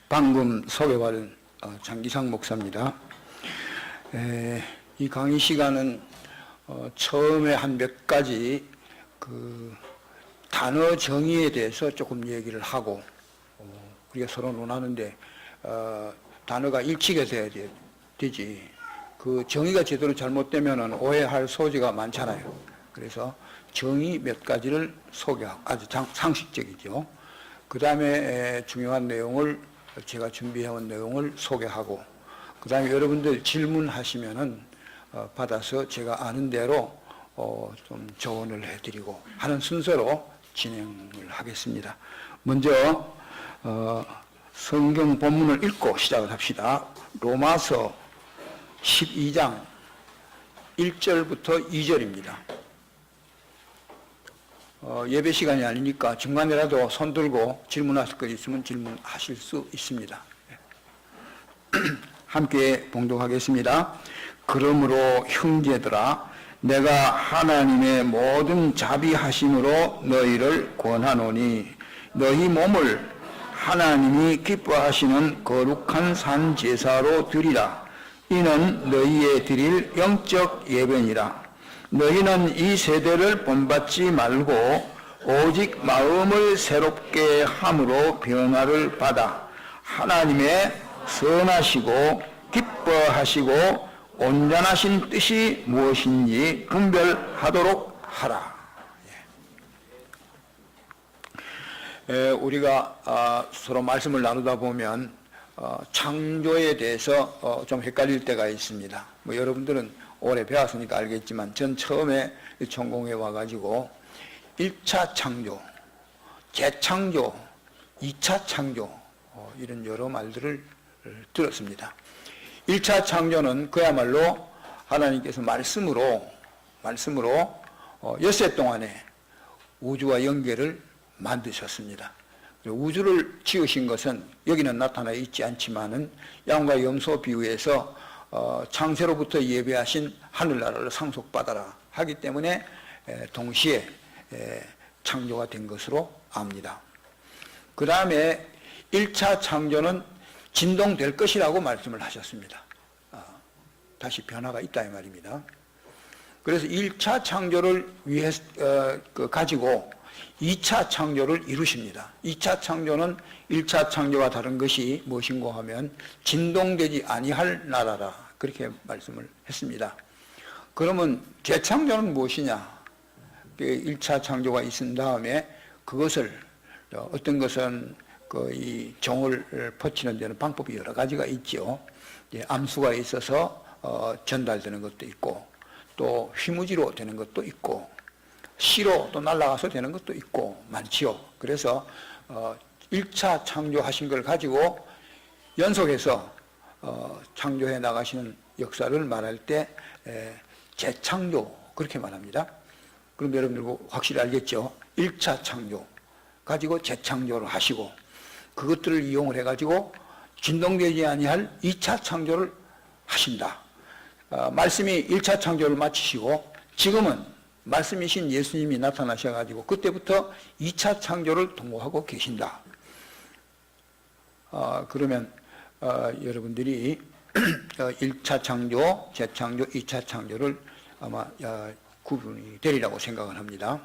방금 소개받은 장기상 목사입니다. 이 강의 시간은 처음에 한 몇 가지 그 단어 정의에 대해서 조금 얘기를 하고 우리가 서로 논하는데 단어가 일치가 돼야 되지. 그 정의가 제대로 잘못되면 오해할 소지가 많잖아요. 그래서 정의 몇 가지를 소개하고 아주 상식적이죠. 그 다음에 중요한 내용을 제가 준비해온 내용을 소개하고 그 다음에 여러분들 질문하시면은 받아서 제가 아는 대로 좀 조언을 해드리고 하는 순서로 진행을 하겠습니다. 먼저 성경 본문을 읽고 시작을 합시다. 로마서 12장 1절부터 2절입니다. 예배 시간이 아니니까 중간에라도 손 들고 질문하실 것 있으면 질문하실 수 있습니다. 함께 봉독하겠습니다. 그러므로 형제들아 내가 하나님의 모든 자비하심으로 너희를 권하노니 너희 몸을 하나님이 기뻐하시는 거룩한 산 제사로 드리라. 이는 너희의 드릴 영적 예배니라. 너희는 이 세대를 본받지 말고 오직 마음을 새롭게 함으로 변화를 받아 하나님의 선하시고 기뻐하시고 온전하신 뜻이 무엇인지 분별하도록 하라. 우리가 서로 말씀을 나누다 보면 창조에 대해서 좀 헷갈릴 때가 있습니다. 여러분들은 오래 배웠으니까 알겠지만 전 처음에 전공에 와가지고 1차 창조, 재창조, 2차 창조 이런 여러 말들을 들었습니다. 1차 창조는 그야말로 하나님께서 말씀으로 엿새 동안에 우주와 연계를 만드셨습니다. 우주를 지으신 것은 여기는 나타나 있지 않지만은 양과 염소 비유에서 창세로부터 예배하신 하늘나라를 상속받아라 하기 때문에 동시에 창조가 된 것으로 압니다. 그 다음에 1차 창조는 진동될 것이라고 말씀을 하셨습니다. 다시 변화가 있다 이 말입니다. 그래서 1차 창조를 가지고 2차 창조를 이루십니다. 2차 창조는 1차 창조와 다른 것이 무엇인고 하면 진동되지 아니할 나라라 그렇게 말씀을 했습니다. 그러면 재창조는 무엇이냐? 1차 창조가 있은 다음에 그것을 어떤 것은 이 종을 퍼치는 데는 방법이 여러 가지가 있죠. 암수가 있어서 전달되는 것도 있고 또 휘무지로 되는 것도 있고 시로 또 날아가서 되는 것도 있고 많지요. 그래서 1차 창조하신 걸 가지고 연속해서 창조해 나가시는 역사를 말할 때 재창조 그렇게 말합니다. 그럼 여러분들 확실히 알겠죠? 1차 창조 가지고 재창조를 하시고 그것들을 이용을 해가지고 진동되지 아니할 2차 창조를 하신다. 말씀이 1차 창조를 마치시고 지금은 말씀이신 예수님이 나타나셔가지고 그때부터 2차 창조를 통보하고 계신다. 그러면 여러분들이 1차 창조, 재창조, 2차 창조를 아마 구분이 되리라고 생각을 합니다.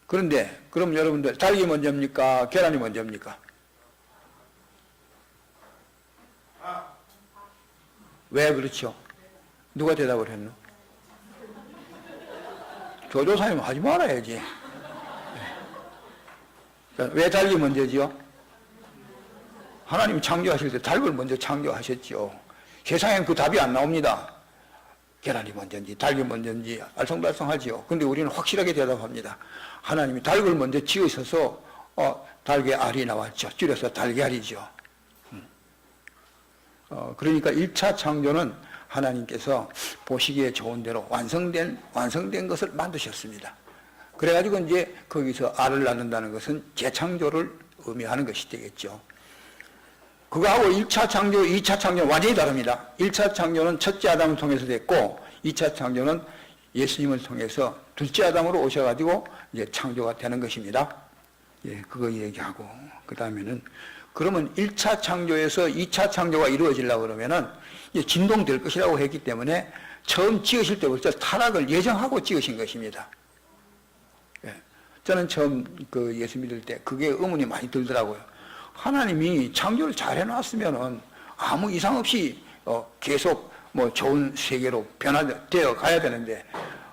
그런데 그럼 여러분들 닭이 먼저입니까? 계란이 먼저입니까? 왜 그렇죠? 누가 대답을 했노? 조조사님 하지 말아야지. 왜 닭이 먼저지요? 하나님 창조하실 때 닭을 먼저 창조하셨죠. 세상엔 그 답이 안 나옵니다. 계란이 먼저인지 닭이 먼저인지 알쏭달쏭하지요. 근데 우리는 확실하게 대답합니다. 하나님이 닭을 먼저 지으셔서 닭의 알이 나왔죠. 줄여서 달걀이죠. 그러니까 1차 창조는 하나님께서 보시기에 좋은 대로 완성된 것을 만드셨습니다. 그래가지고 이제 거기서 알을 낳는다는 것은 재창조를 의미하는 것이 되겠죠. 그거하고 1차 창조, 2차 창조는 완전히 다릅니다. 1차 창조는 첫째 아담을 통해서 됐고 2차 창조는 예수님을 통해서 둘째 아담으로 오셔가지고 이제 창조가 되는 것입니다. 그거 얘기하고 그 다음에는 그러면 1차 창조에서 2차 창조가 이루어지려고 그러면은 이제 진동될 것이라고 했기 때문에 처음 지으실 때부터 타락을 예정하고 지으신 것입니다. 예. 저는 처음 그 예수 믿을 때 그게 의문이 많이 들더라고요. 하나님이 창조를 잘 해놨으면은 아무 이상 없이 계속 뭐 좋은 세계로 변화되어 가야 되는데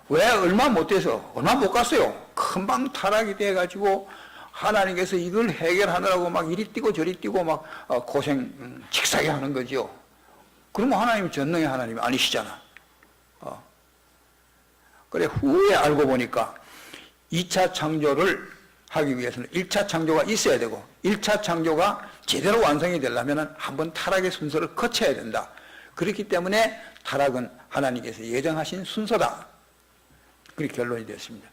왜 얼마 못 갔어요. 금방 타락이 돼가지고 하나님께서 이걸 해결하느라고 막 이리 뛰고 저리 뛰고 막 고생 직사게 하는 거죠. 그러면 하나님 전능의 하나님이 아니시잖아. 그래 후에 알고 보니까 2차 창조를 하기 위해서는 1차 창조가 있어야 되고 1차 창조가 제대로 완성이 되려면 한번 타락의 순서를 거쳐야 된다. 그렇기 때문에 타락은 하나님께서 예정하신 순서다. 그렇게 결론이 됐습니다.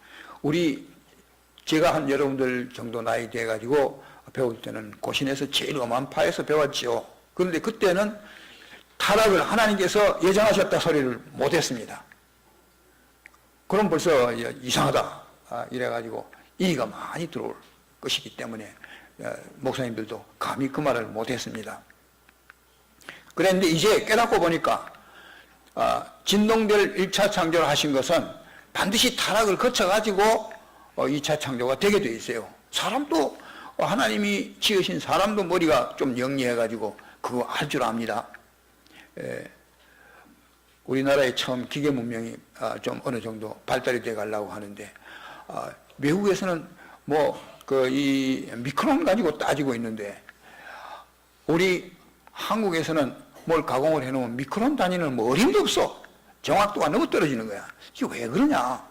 제가 한 여러분들 정도 나이 돼가지고 배울 때는 고신에서 제일 엄한파에서 배웠죠. 그런데 그때는 타락을 하나님께서 예정하셨다 소리를 못했습니다. 그럼 벌써 이상하다 이래가지고 이의가 많이 들어올 것이기 때문에 목사님들도 감히 그 말을 못했습니다. 그랬는데 이제 깨닫고 보니까 진동될 1차 창조를 하신 것은 반드시 타락을 거쳐가지고 2차 창조가 되게 돼 있어요. 사람도 하나님이 지으신 사람도 머리가 좀 영리해가지고 그거 할 줄 압니다. 우리나라에 처음 기계 문명이 좀 어느 정도 발달이 돼 가려고 하는데 외국에서는 이 미크론 가지고 따지고 있는데 우리 한국에서는 뭘 가공을 해놓으면 미크론 단위는 뭐 어림도 없어. 정확도가 너무 떨어지는 거야. 이게 왜 그러냐?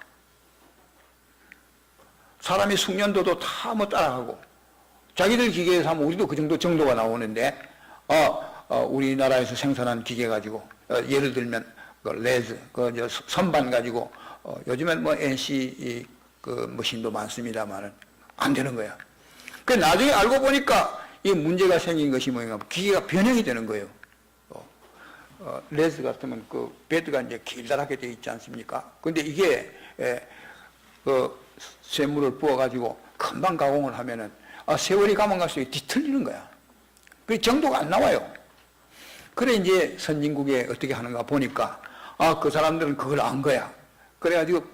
사람의 숙련도도 다 뭐 따라가고 자기들 기계에서 하면 우리도 그 정도가 나오는데 우리나라에서 생산한 기계 가지고 예를 들면 그 레즈 선반 가지고 요즘엔 뭐 NC 그 머신도 많습니다만은 안 되는 거야. 그 나중에 알고 보니까 이 문제가 생긴 것이 뭐냐? 기계가 변형이 되는 거예요. 레즈 같으면 그 베드가 이제 길다랗게 되어 있지 않습니까? 근데 이게 쇠물을 부어가지고 금방 가공을 하면은 세월이 가면 갈수록 뒤틀리는 거야. 그 정도가 안 나와요. 그래 이제 선진국에 어떻게 하는가 보니까 그 사람들은 그걸 안 거야. 그래가지고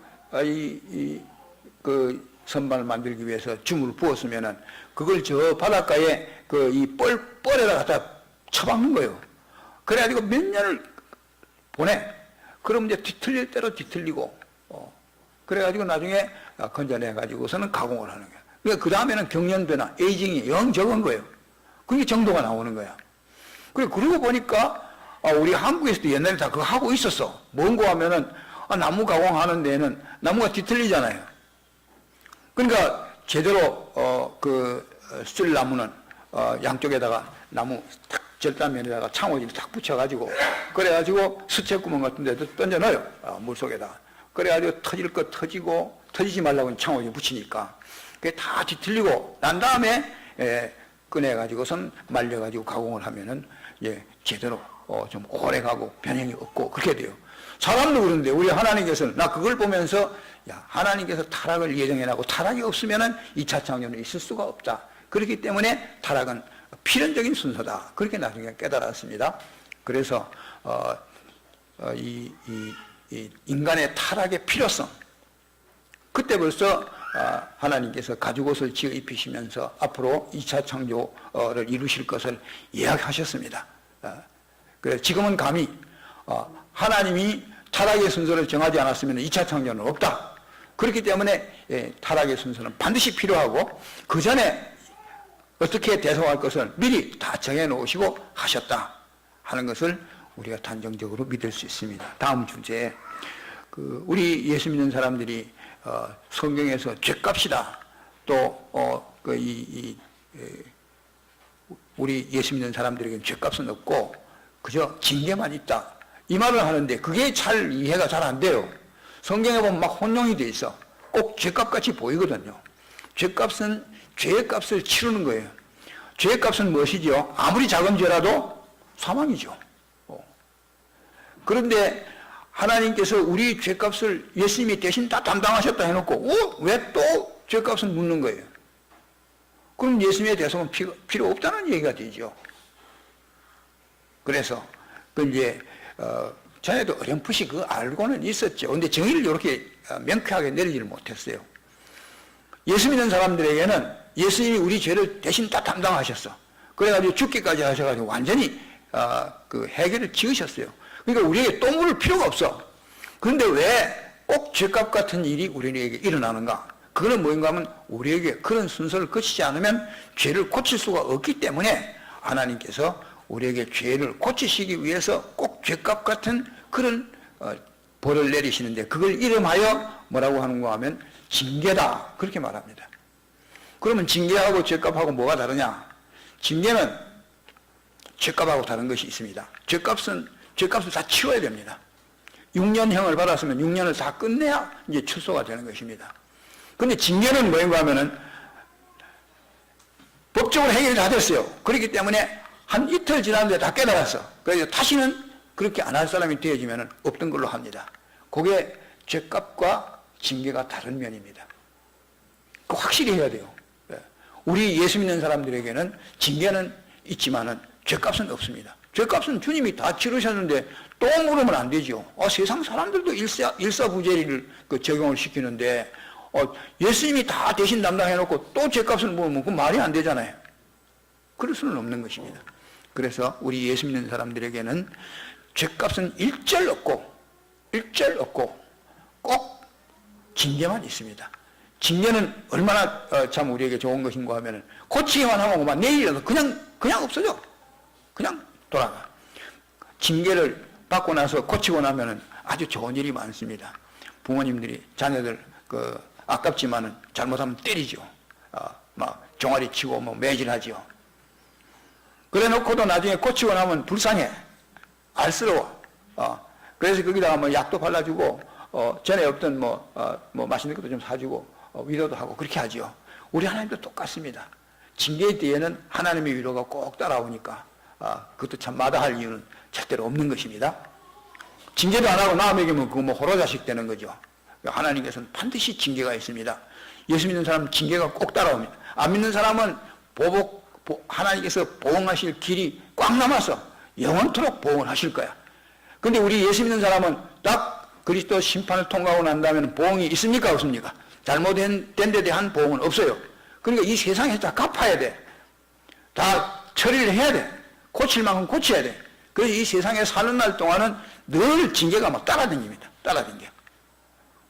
그 선반을 만들기 위해서 주물을 부었으면은 그걸 저 바닷가에 이 뻘에다 갖다 쳐박는 거예요. 그래가지고 몇 년을 보내. 그럼 이제 뒤틀릴 대로 뒤틀리고, 그래가지고 나중에 건져내가지고서는 가공을 하는 거야. 그러니까 그 다음에는 경련변화, 에이징이 영 적은 거예요. 그게 정도가 나오는 거야. 그러고 보니까, 우리 한국에서도 옛날에 다 그거 하고 있었어. 뭔고 하면은, 나무 가공하는 데에는 나무가 뒤틀리잖아요. 그러니까 제대로, 쓸 나무는, 양쪽에다가 나무 탁 절단면에다가 창호지를 탁 붙여가지고 그래가지고 수채구멍 같은 데도 던져 넣어요. 물속에다가. 그래가지고 터질 거 터지고 터지지 말라고 창호지 붙이니까 그게 다 뒤틀리고 난 다음에 꺼내가지고선 말려가지고 가공을 하면은 제대로 좀 오래 가고 변형이 없고 그렇게 돼요. 사람도 그런데 우리 하나님께서는 나 그걸 보면서 하나님께서 타락을 예정해놨고 타락이 없으면은 2차 창조는 있을 수가 없다. 그렇기 때문에 타락은 필연적인 순서다. 그렇게 나중에 깨달았습니다. 그래서 이 인간의 타락의 필요성, 그때 벌써 하나님께서 가죽옷을 지어 입히시면서 앞으로 2차 창조를 이루실 것을 예약하셨습니다. 그래서 지금은 감히 하나님이 타락의 순서를 정하지 않았으면 2차 창조는 없다. 그렇기 때문에 타락의 순서는 반드시 필요하고 그 전에 어떻게 대성할 것을 미리 다 정해놓으시고 하셨다 하는 것을 우리가 단정적으로 믿을 수 있습니다. 다음 주제에 우리 예수 믿는 사람들이 성경에서 죄값이다 또 우리 예수 믿는 사람들에게는 죄값은 없고 그저 징계만 있다 이 말을 하는데 그게 잘 이해가 잘 안 돼요. 성경에 보면 막 혼용이 돼 있어. 꼭 죄값같이 보이거든요. 죄값은 죄의 값을 치르는 거예요. 죄의 값은 무엇이죠? 아무리 작은 죄라도 사망이죠. 그런데 하나님께서 우리 죄값을 예수님이 대신 다 담당하셨다 해놓고 왜 또 죄값을 묻는 거예요? 그럼 예수님의 대속은 필요 없다는 얘기가 되죠. 그래서 그 이제 전에도 어렴풋이 그 알고는 있었죠. 근데 정의를 이렇게 명쾌하게 내리지를 못했어요. 예수 믿는 사람들에게는 예수님이 우리 죄를 대신 다 담당하셨어. 그래가지고 죽기까지 하셔가지고 완전히 그 해결을 지으셨어요. 그러니까 우리에게 또 물을 필요가 없어. 그런데 왜 꼭 죄값 같은 일이 우리에게 일어나는가? 그거는 뭐인가 하면 우리에게 그런 순서를 거치지 않으면 죄를 고칠 수가 없기 때문에 하나님께서 우리에게 죄를 고치시기 위해서 꼭 죄값 같은 그런 벌을 내리시는데 그걸 이름하여 뭐라고 하는가 하면 징계다 그렇게 말합니다. 그러면 징계하고 죄값하고 뭐가 다르냐? 징계는 죄값하고 다른 것이 있습니다. 죄값을 다 치워야 됩니다. 6년형을 받았으면 6년을 다 끝내야 이제 출소가 되는 것입니다. 그런데 징계는 뭐인가 하면은 법적으로 해결이 다 됐어요. 그렇기 때문에 한 이틀 지났는데 다 깨달았어. 그래서 다시는 그렇게 안 할 사람이 되어지면 없던 걸로 합니다. 그게 죄값과 징계가 다른 면입니다. 그거 확실히 해야 돼요. 우리 예수 믿는 사람들에게는 징계는 있지만은 죄값은 없습니다. 죄값은 주님이 다 치르셨는데 또 물으면 안 되죠. 세상 사람들도 일사부재리를 적용을 시키는데 예수님이 다 대신 담당해놓고 또 죄값을 물으면 그 말이 안 되잖아요. 그럴 수는 없는 것입니다. 그래서 우리 예수 믿는 사람들에게는 죄값은 일절 없고 꼭 징계만 있습니다. 징계는 얼마나 참 우리에게 좋은 것인가 하면 고치기만 하면 그만 내일이라도 그냥 없어져. 그냥 돌아가. 징계를 받고 나서 고치고 나면 아주 좋은 일이 많습니다. 부모님들이 자녀들 아깝지만은 잘못하면 때리죠. 막 종아리 치고 뭐 매질하죠. 그래 놓고도 나중에 고치고 나면 불쌍해. 알스러워. 그래서 거기다가 뭐 약도 발라주고, 전에 없던 뭐 맛있는 것도 좀 사주고, 위로도 하고 그렇게 하죠. 우리 하나님도 똑같습니다. 징계의 뒤에는 하나님의 위로가 꼭 따라오니까, 그것도 참 마다할 이유는 절대로 없는 것입니다. 징계도 안 하고 나 먹이면 그거 뭐 호로자식 되는 거죠. 하나님께서는 반드시 징계가 있습니다. 예수 믿는 사람은 징계가 꼭 따라옵니다. 안 믿는 사람은 하나님께서 보응하실 길이 꽉 남아서 영원토록 보응을 하실 거야. 근데 우리 예수 믿는 사람은 딱 그리스도 심판을 통과하고 난 다음에는 보응이 있습니까? 없습니까? 잘못된 데 대한 보응은 없어요. 그러니까 이 세상에서 다 갚아야 돼. 다 처리를 해야 돼. 고칠 만큼 고쳐야 돼. 그래서 이 세상에 사는 날 동안은 늘 징계가 막 따라다닙니다. 따라다녀.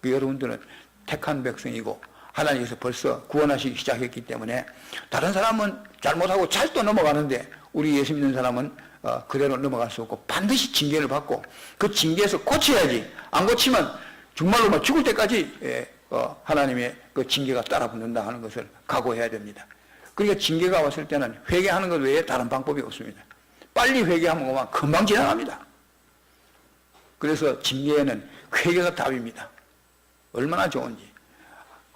여러분들은 택한 백성이고 하나님께서 벌써 구원하시기 시작했기 때문에 다른 사람은 잘못하고 잘 또 넘어가는데 우리 예수 믿는 사람은 그대로 넘어갈 수 없고 반드시 징계를 받고 그 징계에서 고쳐야지. 안 고치면 정말로 막 죽을 때까지 하나님의 그 징계가 따라붙는다 하는 것을 각오해야 됩니다. 그러니까 징계가 왔을 때는 회개하는 것 외에 다른 방법이 없습니다. 빨리 회개하면 그만 금방 지나갑니다. 그래서 징계에는 회개가 답입니다. 얼마나 좋은지.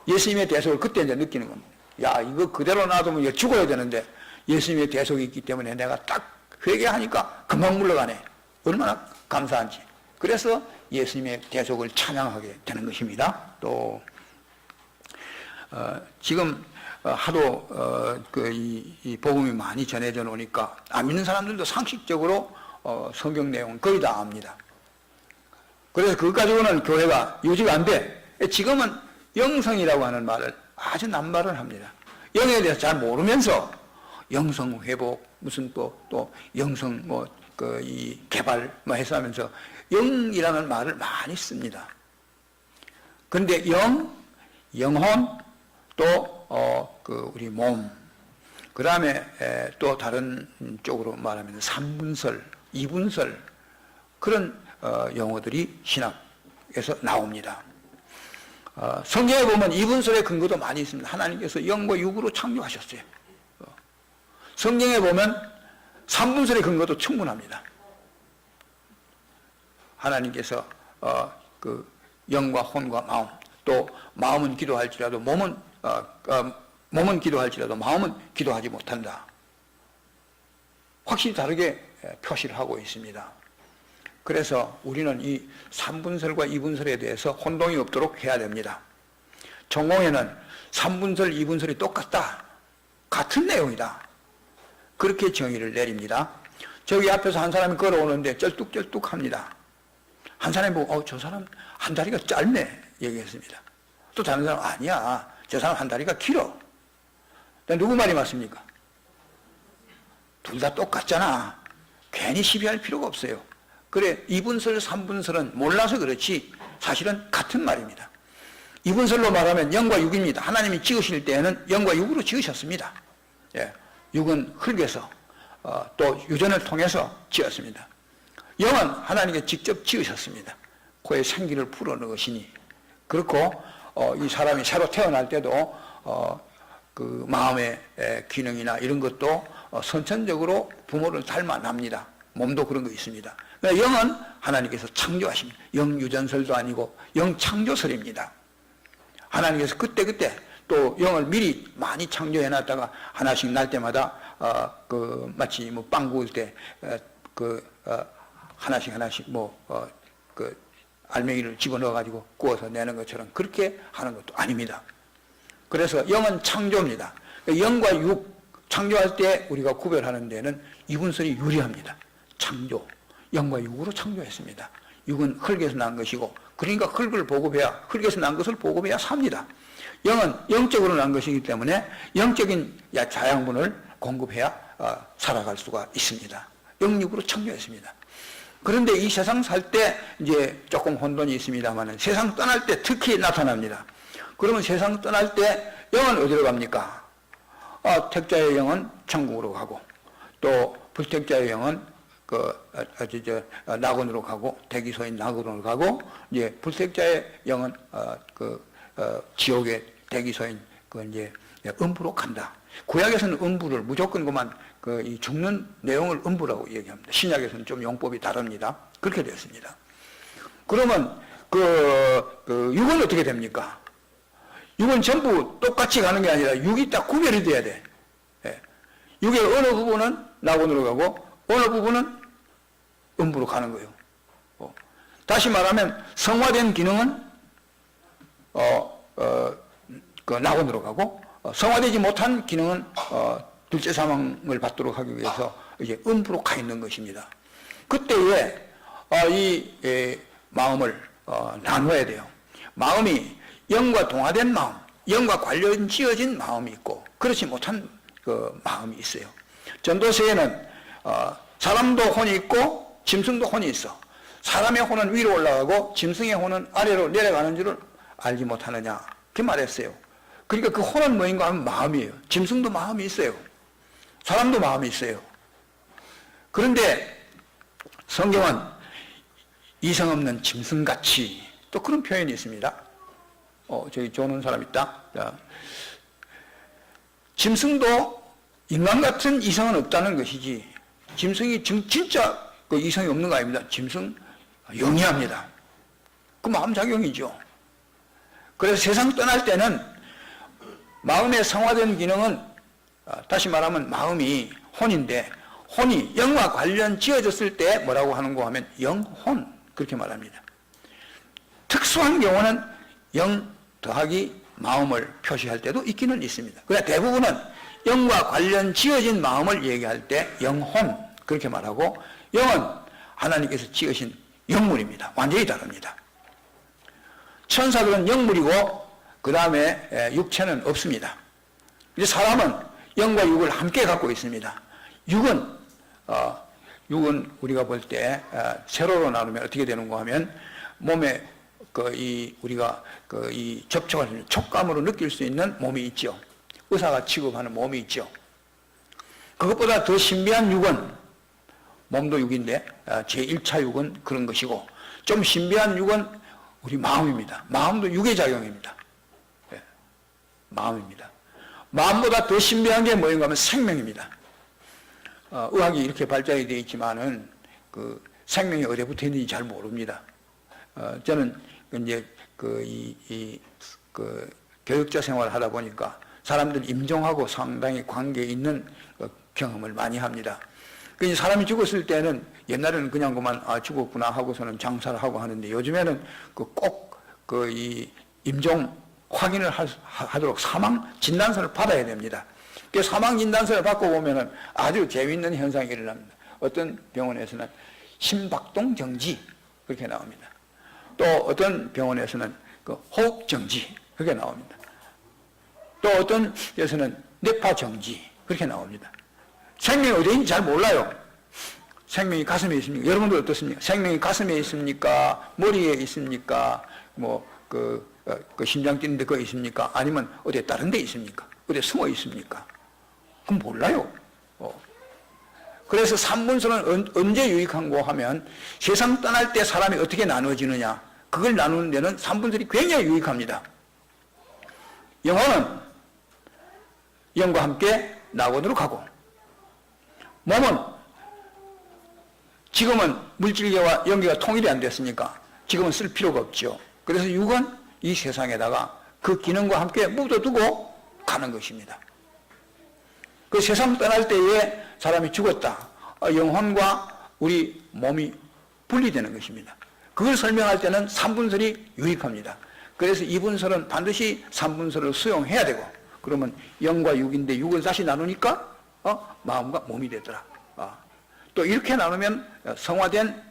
예수님의 대속을 그때 이제 느끼는 겁니다. 야, 이거 그대로 놔두면 이거 죽어야 되는데 예수님의 대속이 있기 때문에 내가 딱 회개하니까 금방 물러가네. 얼마나 감사한지. 그래서 예수님의 대속을 찬양하게 되는 것입니다. 또 지금 하도 이 복음이 많이 전해져 놓으니까 안 믿는 사람들도 상식적으로 성경 내용은 거의 다 압니다. 그래서 그것 가지고는 교회가 유지가 안 돼. 지금은 영성이라고 하는 말을 아주 남발을 합니다. 영에 대해서 잘 모르면서 영성 회복 무슨 또 영성 이 개발 해서 하면서 영이라는 말을 많이 씁니다. 그런데 영혼 또 우리 몸, 그 다음에 또 다른 쪽으로 말하면 삼분설, 이분설 그런 용어들이 신학에서 나옵니다. 성경에 보면 이분설의 근거도 많이 있습니다. 하나님께서 영과 육으로 창조하셨어요. 성경에 보면 삼분설의 근거도 충분합니다. 하나님께서 그 영과 혼과 마음, 또 마음은 기도할지라도 몸은 기도할지라도 마음은 기도하지 못한다. 확실히 다르게 표시를 하고 있습니다. 그래서 우리는 이 삼분설과 이분설에 대해서 혼동이 없도록 해야 됩니다. 전공에는 삼분설, 이분설이 똑같다. 같은 내용이다. 그렇게 정의를 내립니다. 저기 앞에서 한 사람이 걸어오는데 쩔뚝쩔뚝합니다. 한 사람이 보고 저 사람 한 다리가 짧네 얘기했습니다. 또 다른 사람 아니야. 저 사람 한 다리가 길어. 누구 말이 맞습니까? 둘 다 똑같잖아. 괜히 시비할 필요가 없어요. 그래 2분설 3분설은 몰라서 그렇지 사실은 같은 말입니다. 2분설로 말하면 0과 6입니다. 하나님이 지으실 때에는 0과 6으로 지으셨습니다. 예, 6은 흙에서 또 유전을 통해서 지었습니다. 0은 하나님께 직접 지으셨습니다. 그의 생기를 불어넣으시니 그렇고 이 사람이 새로 태어날 때도 그 마음의 기능이나 이런 것도 선천적으로 부모를 닮아납니다. 몸도 그런 거 있습니다. 그러니까 영은 하나님께서 창조하십니다. 영유전설도 아니고 영창조설입니다. 하나님께서 그때그때 또 영을 미리 많이 창조해놨다가 하나씩 날 때마다 마치 뭐 빵 구울 때 하나씩 알맹이를 집어넣어가지고 구워서 내는 것처럼 그렇게 하는 것도 아닙니다. 그래서 영은 창조입니다. 영과 육 창조할 때 우리가 구별하는 데는 이분설이 유리합니다. 창조, 영과 육으로 창조했습니다. 육은 흙에서 난 것이고 그러니까 흙을 보급해야 흙에서 난 것을 보급해야 삽니다. 영은 영적으로 난 것이기 때문에 영적인 자양분을 공급해야 살아갈 수가 있습니다. 영육으로 창조했습니다. 그런데 이 세상 살 때 이제 조금 혼돈이 있습니다만 세상 떠날 때 특히 나타납니다. 그러면 세상 떠날 때 영은 어디로 갑니까? 택자의 영은 천국으로 가고 또 불택자의 영은 낙원으로 가고 대기소인 낙원으로 가고 이제 불택자의 영은 지옥의 대기소인 이제 음부로 간다. 구약에서는 음부를 무조건 이 죽는 내용을 음부라고 얘기합니다. 신약에서는 좀 용법이 다릅니다. 그렇게 되었습니다. 그러면 육은 어떻게 됩니까? 육은 전부 똑같이 가는 게 아니라 육이 딱 구별이 돼야 돼. 예. 육의 어느 부분은 낙원으로 가고 어느 부분은 음부로 가는 거예요. 다시 말하면 성화된 기능은 낙원으로 가고 성화되지 못한 기능은 둘째 사망을 받도록 하기 위해서 이제 음부로 가 있는 것입니다. 그때에 이 마음을 나눠야 돼요. 마음이 영과 동화된 마음, 영과 관련 지어진 마음이 있고 그렇지 못한 그 마음이 있어요. 전도서에는 사람도 혼이 있고 짐승도 혼이 있어. 사람의 혼은 위로 올라가고 짐승의 혼은 아래로 내려가는 줄을 알지 못하느냐 그렇게 말했어요. 그러니까 그 혼은 뭐인가 하면 마음이에요. 짐승도 마음이 있어요. 사람도 마음이 있어요. 그런데 성경은 이성 없는 짐승같이 또 그런 표현이 있습니다. 저기 좋은 사람 있다. 짐승도 인간 같은 이성은 없다는 것이지 짐승이 진짜 그 이성이 없는 거 아닙니다. 짐승 영리합니다. 그 마음작용이죠. 그래서 세상 떠날 때는 마음의 성화된 기능은 다시 말하면 마음이 혼인데 혼이 영과 관련 지어졌을 때 뭐라고 하는가 하면 영혼 그렇게 말합니다. 특수한 경우는 영 더하기 마음을 표시할 때도 있기는 있습니다. 그러나 대부분은 영과 관련 지어진 마음을 얘기할 때 영혼 그렇게 말하고 영은 하나님께서 지으신 영물입니다. 완전히 다릅니다. 천사들은 영물이고 그 다음에 육체는 없습니다. 이제 사람은 영과 육을 함께 갖고 있습니다. 육은 우리가 볼 때 세로로 나누면 어떻게 되는가 하면 몸에 우리가 이 접촉을 촉감으로 느낄 수 있는 몸이 있죠. 의사가 취급하는 몸이 있죠. 그것보다 더 신비한 육은 몸도 육인데 제1차 육은 그런 것이고 좀 신비한 육은 우리 마음입니다. 마음도 육의 작용입니다. 네. 마음입니다. 마음보다 더 신비한 게 뭐인가 하면 생명입니다. 의학이 이렇게 발달이 되어 있지만은 그 생명이 어디에 붙어 있는지 잘 모릅니다. 저는 이제 교육자 생활을 하다 보니까 사람들 임종하고 상당히 관계 있는 경험을 많이 합니다. 그 사람이 죽었을 때는 옛날에는 그냥 그만 죽었구나 하고서는 장사를 하고 하는데 요즘에는 꼭 이 임종 확인을 하도록 사망 진단서를 받아야 됩니다. 그 사망진단서를 받고 보면은 아주 재미있는 현상이 일어납니다. 어떤 병원에서는 심박동 정지 그렇게 나옵니다. 또 어떤 병원에서는 그 호흡 정지 그렇게 나옵니다. 또 어떤 데서는 뇌파 정지 그렇게 나옵니다. 생명이 어디에 있는지 잘 몰라요. 생명이 가슴에 있습니까? 여러분들 어떻습니까? 생명이 가슴에 있습니까? 머리에 있습니까? 그 심장 뛰는데 거기 있습니까? 아니면 어디에 다른 데 있습니까? 어디에 숨어 있습니까? 그건 몰라요. 그래서 삼분선은 언제 유익한고 하면 세상 떠날 때 사람이 어떻게 나누어지느냐 그걸 나누는 데는 삼분선이 굉장히 유익합니다. 영혼은 영과 함께 낙원으로 가고 몸은 지금은 물질계와 영계가 통일이 안 됐으니까 지금은 쓸 필요가 없죠. 그래서 육은 이 세상에다가 그 기능과 함께 묻어두고 가는 것입니다. 그 세상 떠날 때에 사람이 죽었다. 영혼과 우리 몸이 분리되는 것입니다. 그걸 설명할 때는 삼분설이 유익합니다. 그래서 이분설은 반드시 삼분설을 수용해야 되고 그러면 영과 육인데 육을 다시 나누니까 마음과 몸이 되더라. 또 이렇게 나누면 성화된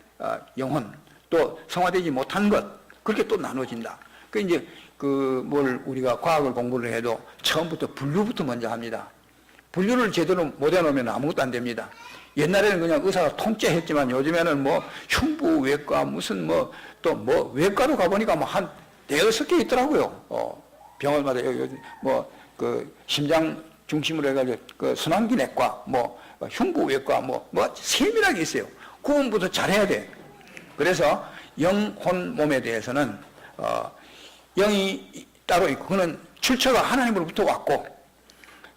영혼 또 성화되지 못한 것 그렇게 또 나눠진다. 그 이제 뭘 우리가 과학을 공부를 해도 처음부터 분류부터 먼저 합니다. 분류를 제대로 못 해놓으면 아무것도 안 됩니다. 옛날에는 그냥 의사가 통째했지만 요즘에는 흉부외과 무슨 외과로 가보니까 한 대여섯 개 있더라고요. 병원마다 심장 중심으로 해가지고 순환기 내과 흉부외과 세밀하게 있어요. 구분부터 잘해야 돼. 그래서 영혼 몸에 대해서는 영이 따로 있고 그는 출처가 하나님으로부터 왔고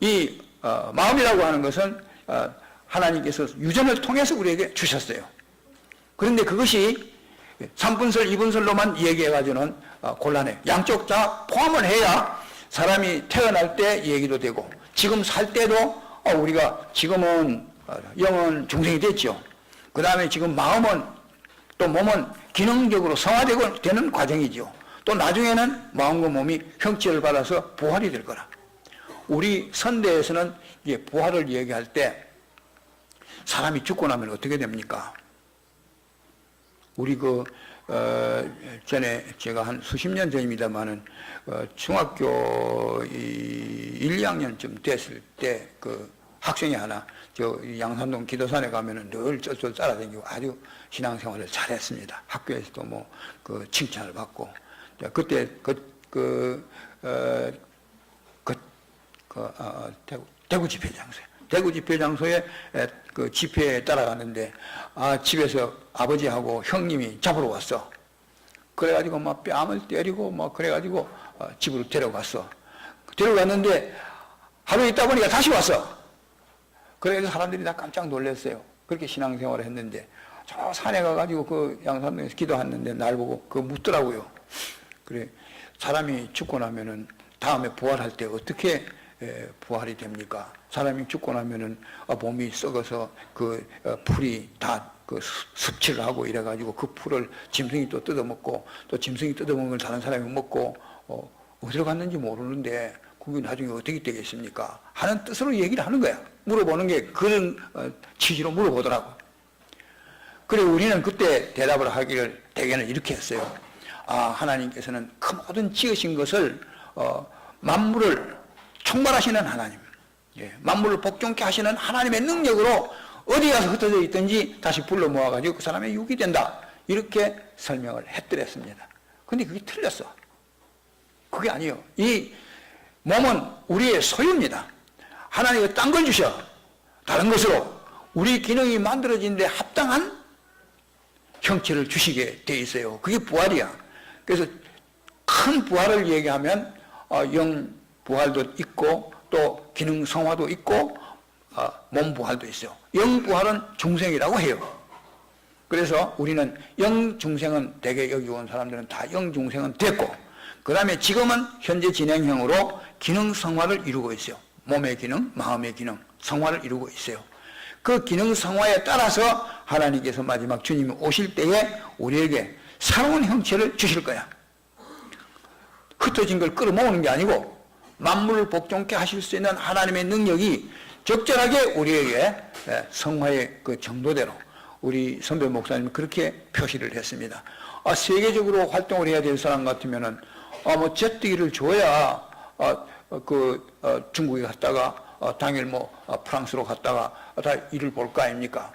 이 마음이라고 하는 것은 하나님께서 유전을 통해서 우리에게 주셨어요. 그런데 그것이 3분설, 2분설로만 얘기해가지고는 곤란해요. 양쪽 다 포함을 해야 사람이 태어날 때 얘기도 되고 지금 살 때도 우리가 지금은 영은 중생이 됐죠. 그 다음에 지금 마음은 또 몸은 기능적으로 성화되고 되는 과정이죠. 또 나중에는 마음과 몸이 형체를 받아서 부활이 될 거라. 우리 선대에서는 이제 부활을 얘기할 때 사람이 죽고 나면 어떻게 됩니까? 우리 전에 제가 한 수십 년 전입니다만은 중학교 1, 2학년쯤 됐을 때 학생이 하나 양산동 기도산에 가면은 늘 쫄쫄 따라다니고 아주 신앙생활을 잘했습니다. 학교에서도 칭찬을 받고 그때 대구 집회 장소에 대구 집회 장소에 집회에 따라가는데 집에서 아버지하고 형님이 잡으러 왔어. 그래가지고 뺨을 때리고 그래가지고 집으로 데려갔어. 데려갔는데 하루 있다 보니까 다시 왔어. 그래서 사람들이 다 깜짝 놀랐어요. 그렇게 신앙생활을 했는데 저 산에 가가지고 양산동에서 기도했는데 날 보고 묻더라고요. 그래 사람이 죽고 나면은 다음에 부활할 때 어떻게 부활이 됩니까? 사람이 죽고 나면은 몸이 썩어서 풀이 다 섭취를 하고 이래가지고 그 풀을 짐승이 또 뜯어먹고 또 짐승이 뜯어먹은 걸 다른 사람이 먹고 어디로 갔는지 모르는데 그게 나중에 어떻게 되겠습니까? 하는 뜻으로 얘기를 하는 거야. 물어보는 게 그런 취지로 물어보더라고. 그래 우리는 그때 대답을 하기를 대개는 이렇게 했어요. 하나님께서는 그 모든 지으신 것을 만물을 총괄하시는 하나님, 만물을 복종케 하시는 하나님의 능력으로 어디 가서 흩어져 있든지 다시 불러 모아가지고 그 사람의 육이 된다. 이렇게 설명을 했더랬습니다. 근데 그게 틀렸어. 그게 아니에요. 이 몸은 우리의 소유입니다. 하나님이 딴 걸 주셔. 다른 것으로 우리 기능이 만들어지는데 합당한 형체를 주시게 돼 있어요. 그게 부활이야. 그래서 큰 부활을 얘기하면 영 부활도 있고 또 기능 성화도 있고 몸 부활도 있어요. 영 부활은 중생이라고 해요. 그래서 우리는 영 중생은 대개 여기 온 사람들은 다 영 중생은 됐고 그 다음에 지금은 현재 진행형으로 기능 성화를 이루고 있어요. 몸의 기능, 마음의 기능, 성화를 이루고 있어요. 그 기능 성화에 따라서 하나님께서 마지막 주님이 오실 때에 우리에게 새로운 형체를 주실 거야. 흩어진 걸 끌어모으는 게 아니고 만물을 복종케 하실 수 있는 하나님의 능력이 적절하게 우리에게 성화의 그 정도대로 우리 선배 목사님 그렇게 표시를 했습니다. 세계적으로 활동을 해야 될 사람 같으면은 뭐 제뜨기를 줘야 중국에 갔다가 당일 프랑스로 갔다가 다 일을 볼 거 아닙니까?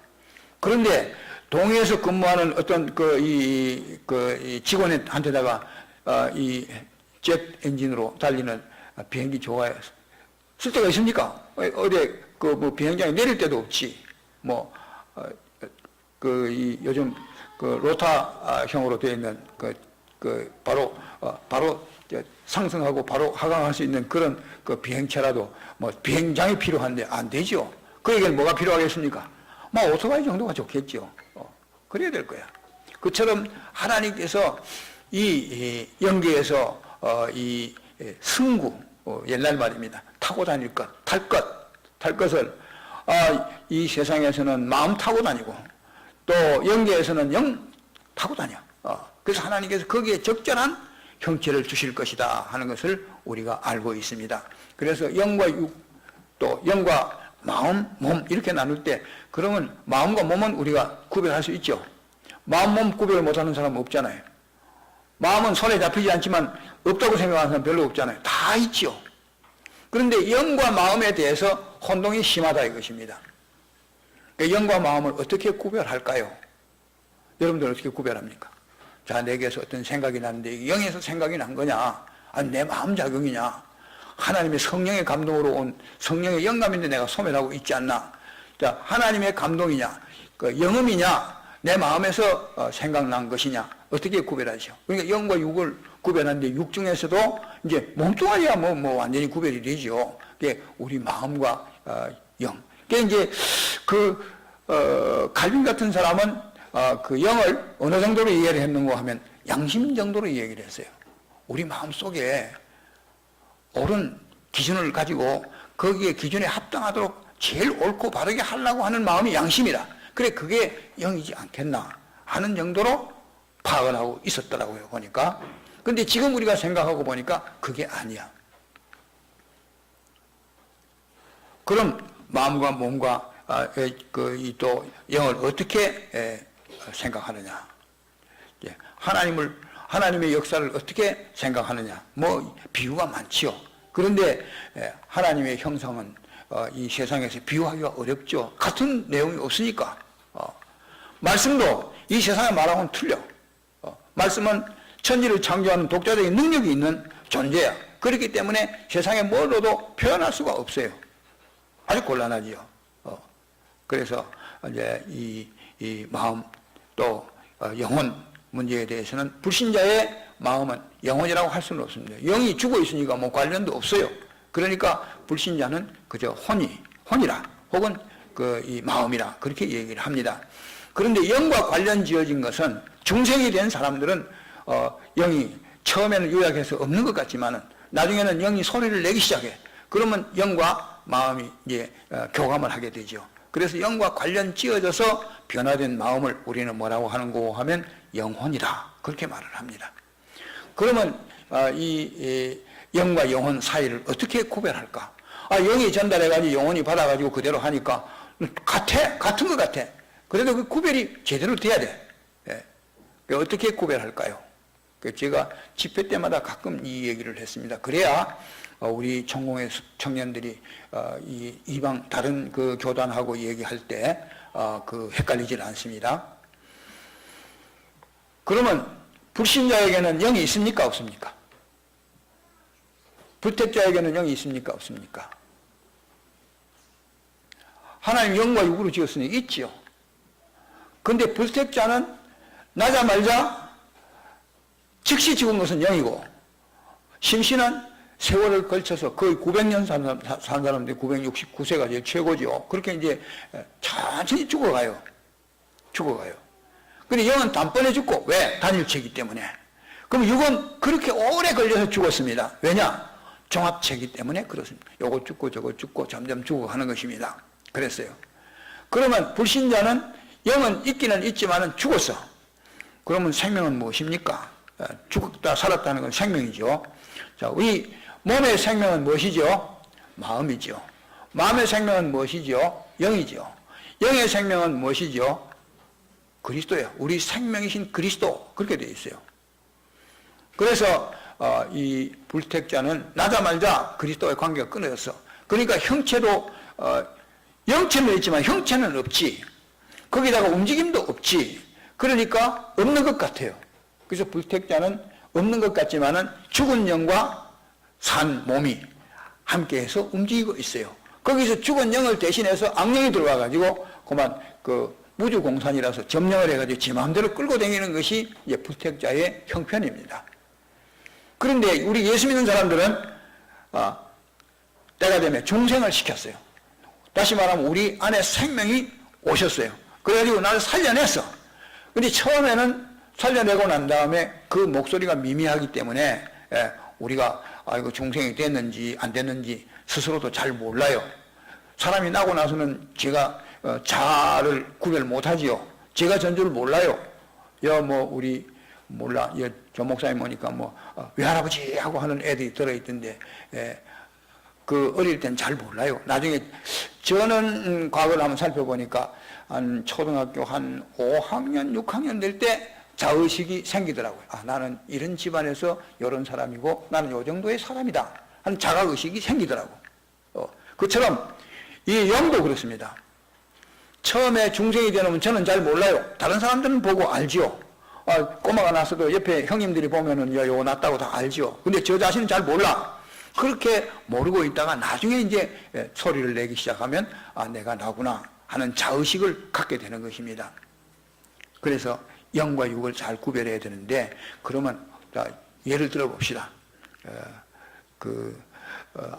그런데 동해에서 근무하는 어떤 이 직원한테다가 이 젯 엔진으로 달리는 비행기 좋아요. 쓸 데가 있습니까? 어디 비행장에 내릴 데도 없지. 요즘 로타형으로 되어 있는 바로 상승하고 바로 하강할 수 있는 그런 비행체라도 비행장이 필요한데 안 되죠. 그에게는 뭐가 필요하겠습니까? 오토바이 정도가 좋겠죠. 그래야 될 거야. 그처럼 하나님께서 이 영계에서 이 승구, 옛날 말입니다. 타고 다닐 것, 탈 것을 이 세상에서는 마음 타고 다니고 또 영계에서는 영 타고 다녀. 그래서 하나님께서 거기에 적절한 형체를 주실 것이다 하는 것을 우리가 알고 있습니다. 그래서 영과 육, 또 영과 마음, 몸 이렇게 나눌 때 그러면 마음과 몸은 우리가 구별할 수 있죠. 마음, 몸 구별을 못하는 사람은 없잖아요. 마음은 손에 잡히지 않지만 없다고 생각하는 사람 별로 없잖아요. 다 있죠. 그런데 영과 마음에 대해서 혼동이 심하다 이것입니다. 영과 마음을 어떻게 구별할까요? 여러분들 어떻게 구별합니까? 자, 내게서 어떤 생각이 나는데 영에서 생각이 난 거냐? 아니 내 마음 작용이냐? 하나님의 성령의 감동으로 온 성령의 영감인데 내가 소멸하고 있지 않나? 자, 하나님의 감동이냐? 영음이냐? 내 마음에서 생각난 것이냐? 어떻게 구별하죠? 그러니까 영과 육을 구별하는데 육 중에서도 이제 몸뚱아리야 완전히 구별이 되죠. 그게 우리 마음과 영. 그게 이제 칼빈 같은 사람은 그 영을 어느 정도로 이해를 했는가 하면 양심 정도로 얘기를 했어요. 우리 마음 속에 옳은 기준을 가지고 거기에 기준에 합당하도록 제일 옳고 바르게 하려고 하는 마음이 양심이라. 그래 그게 영이지 않겠나 하는 정도로 파악을 하고 있었더라고요 보니까. 근데 지금 우리가 생각하고 보니까 그게 아니야. 그럼 마음과 몸과 또 영을 어떻게 생각하느냐? 하나님의 역사를 어떻게 생각하느냐? 비유가 많지요. 그런데 하나님의 형상은 이 세상에서 비유하기가 어렵죠. 같은 내용이 없으니까. 말씀도 이 세상에 말하고는 틀려. 말씀은 천지를 창조하는 독자적인 능력이 있는 존재야. 그렇기 때문에 세상에 뭘로도 표현할 수가 없어요. 아주 곤란하지요. 그래서 이제 이 마음 또 영혼 문제에 대해서는 불신자의 마음은 영혼이라고 할 수는 없습니다. 영이 죽어 있으니까 관련도 없어요. 그러니까 불신자는 그저 혼이라 혹은 이 마음이라 그렇게 얘기를 합니다. 그런데 영과 관련 지어진 것은 중생이 된 사람들은 영이 처음에는 요약해서 없는 것 같지만은 나중에는 영이 소리를 내기 시작해. 그러면 영과 마음이 이제 교감을 하게 되죠. 그래서 영과 관련 지어져서 변화된 마음을 우리는 뭐라고 하는고 하면 영혼이라 그렇게 말을 합니다. 그러면 이 영과 영혼 사이를 어떻게 구별할까? 영이 전달해가지고 영혼이 받아가지고 그대로 하니까 같은 것 같아. 그래도 그 구별이 제대로 돼야 돼. 어떻게 구별할까요? 제가 집회 때마다 가끔 이 얘기를 했습니다. 그래야 우리 천공의 청년들이 이 이방 다른 그 교단하고 얘기할 때 헷갈리질 않습니다. 그러면 불신자에게는 영이 있습니까? 없습니까? 불택자에게는 영이 있습니까? 없습니까? 하나님 영과 육으로 지었으니 있지요. 그런데 불택자는 나자말자 즉시 죽은 것은 영이고 심신은 세월을 걸쳐서 거의 900년 산 사람들이 969세가 제일 최고죠. 그렇게 이제 천천히 죽어가요. 근데 영은 단번에 죽고, 왜? 단일체이기 때문에. 그럼 육은 그렇게 오래 걸려서 죽었습니다. 왜냐? 종합체이기 때문에 그렇습니다. 요거 죽고 저거 죽고 점점 죽어가는 것입니다. 그랬어요. 그러면 불신자는 영은 있기는 있지만은 죽었어. 그러면 생명은 무엇입니까? 죽었다 살았다는 건 생명이죠. 자, 우리 몸의 생명은 무엇이죠? 마음이죠. 마음의 생명은 무엇이죠? 영이죠. 영의 생명은 무엇이죠? 그리스도예요. 우리 생명이신 그리스도. 그렇게 되어 있어요. 그래서 이 불택자는 나자말자 그리스도의 관계가 끊어졌어. 그러니까 형체도 영체는 있지만 형체는 없지. 거기다가 움직임도 없지. 그러니까 없는 것 같아요. 그래서 불택자는 없는 것 같지만은 죽은 영과 산 몸이 함께해서 움직이고 있어요. 거기서 죽은 영을 대신해서 악령이 들어와 가지고 그만 그 무주공산이라서 점령을 해가지고 지 마음대로 끌고 다니는 것이 이제 불택자의 형편입니다. 그런데 우리 예수 믿는 사람들은 때가 되면 중생을 시켰어요. 다시 말하면 우리 안에 생명이 오셨어요. 그래가지고 나를 살려냈어. 근데 처음에는 살려내고 난 다음에 그 목소리가 미미하기 때문에 우리가 이거 중생이 됐는지 안 됐는지 스스로도 잘 몰라요. 사람이 나고 나서는 제가 자를 구별 못하지요. 제가 전주를 몰라요. 우리 몰라. 조 목사님 오니까 외할아버지 하고 하는 애들이 들어있던데 그 어릴 땐 잘 몰라요. 나중에 저는 과거를 한번 살펴보니까 한 초등학교 한 5학년, 6학년 될 때 자의식이 생기더라고요. 나는 이런 집안에서 이런 사람이고 나는 요 정도의 사람이다 하는 자각의식이 생기더라고. 그처럼 이 영도 그렇습니다. 처음에 중생이 되면 저는 잘 몰라요. 다른 사람들은 보고 알지요. 꼬마가 났어도 옆에 형님들이 보면은 요거 났다고 다 알지요. 근데 저 자신은 잘 몰라. 그렇게 모르고 있다가 나중에 이제 소리를 내기 시작하면 내가 나구나 하는 자의식을 갖게 되는 것입니다. 그래서 영과 육을 잘 구별해야 되는데, 그러면 예를 들어 봅시다.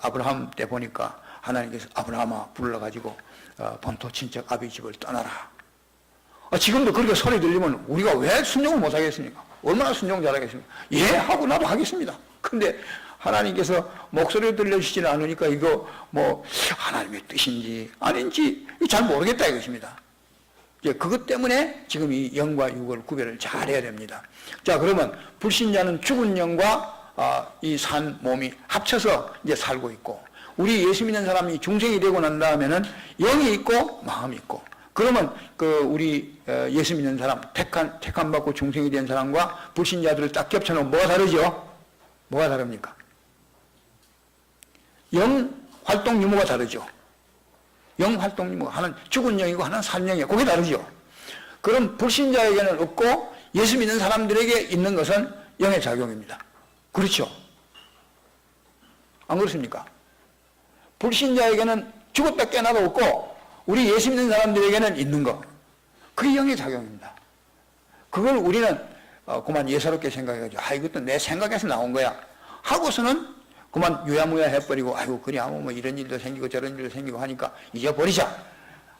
아브라함 때 보니까 하나님께서 아브라함아 불러가지고 본토 친척 아비 집을 떠나라. 지금도 그렇게 소리 들리면 우리가 왜 순종을 못 하겠습니까? 얼마나 순종 잘하겠습니까? 예 하고 나도 하겠습니다. 근데 하나님께서 목소리를 들려주시지 않으니까 이거 하나님의 뜻인지 아닌지 잘 모르겠다 이것입니다. 그것 때문에 지금 이 영과 육을 구별을 잘 해야 됩니다. 자, 그러면 불신자는 죽은 영과 이 산 몸이 합쳐서 이제 살고 있고, 우리 예수 믿는 사람이 중생이 되고 난 다음에는 영이 있고 마음이 있고, 그러면 우리 예수 믿는 사람 택함 받고 중생이 된 사람과 불신자들을 딱 겹쳐놓으면 뭐가 다르죠? 뭐가 다릅니까? 영 활동 유무가 다르죠. 영 활동 유무, 하나는 죽은 영이고 하나는 산 영이에요. 그게 다르죠. 그럼 불신자에게는 없고 예수 믿는 사람들에게 있는 것은 영의 작용입니다. 그렇죠? 안 그렇습니까? 불신자에게는 죽었다 깨어나도 없고 우리 예수 믿는 사람들에게는 있는 거, 그게 영의 작용입니다. 그걸 우리는 그만 예사롭게 생각해가지고 이것도 내 생각에서 나온 거야 하고서는 그만 유야무야 해버리고 그래 이런 일도 생기고 저런 일도 생기고 하니까 잊어버리자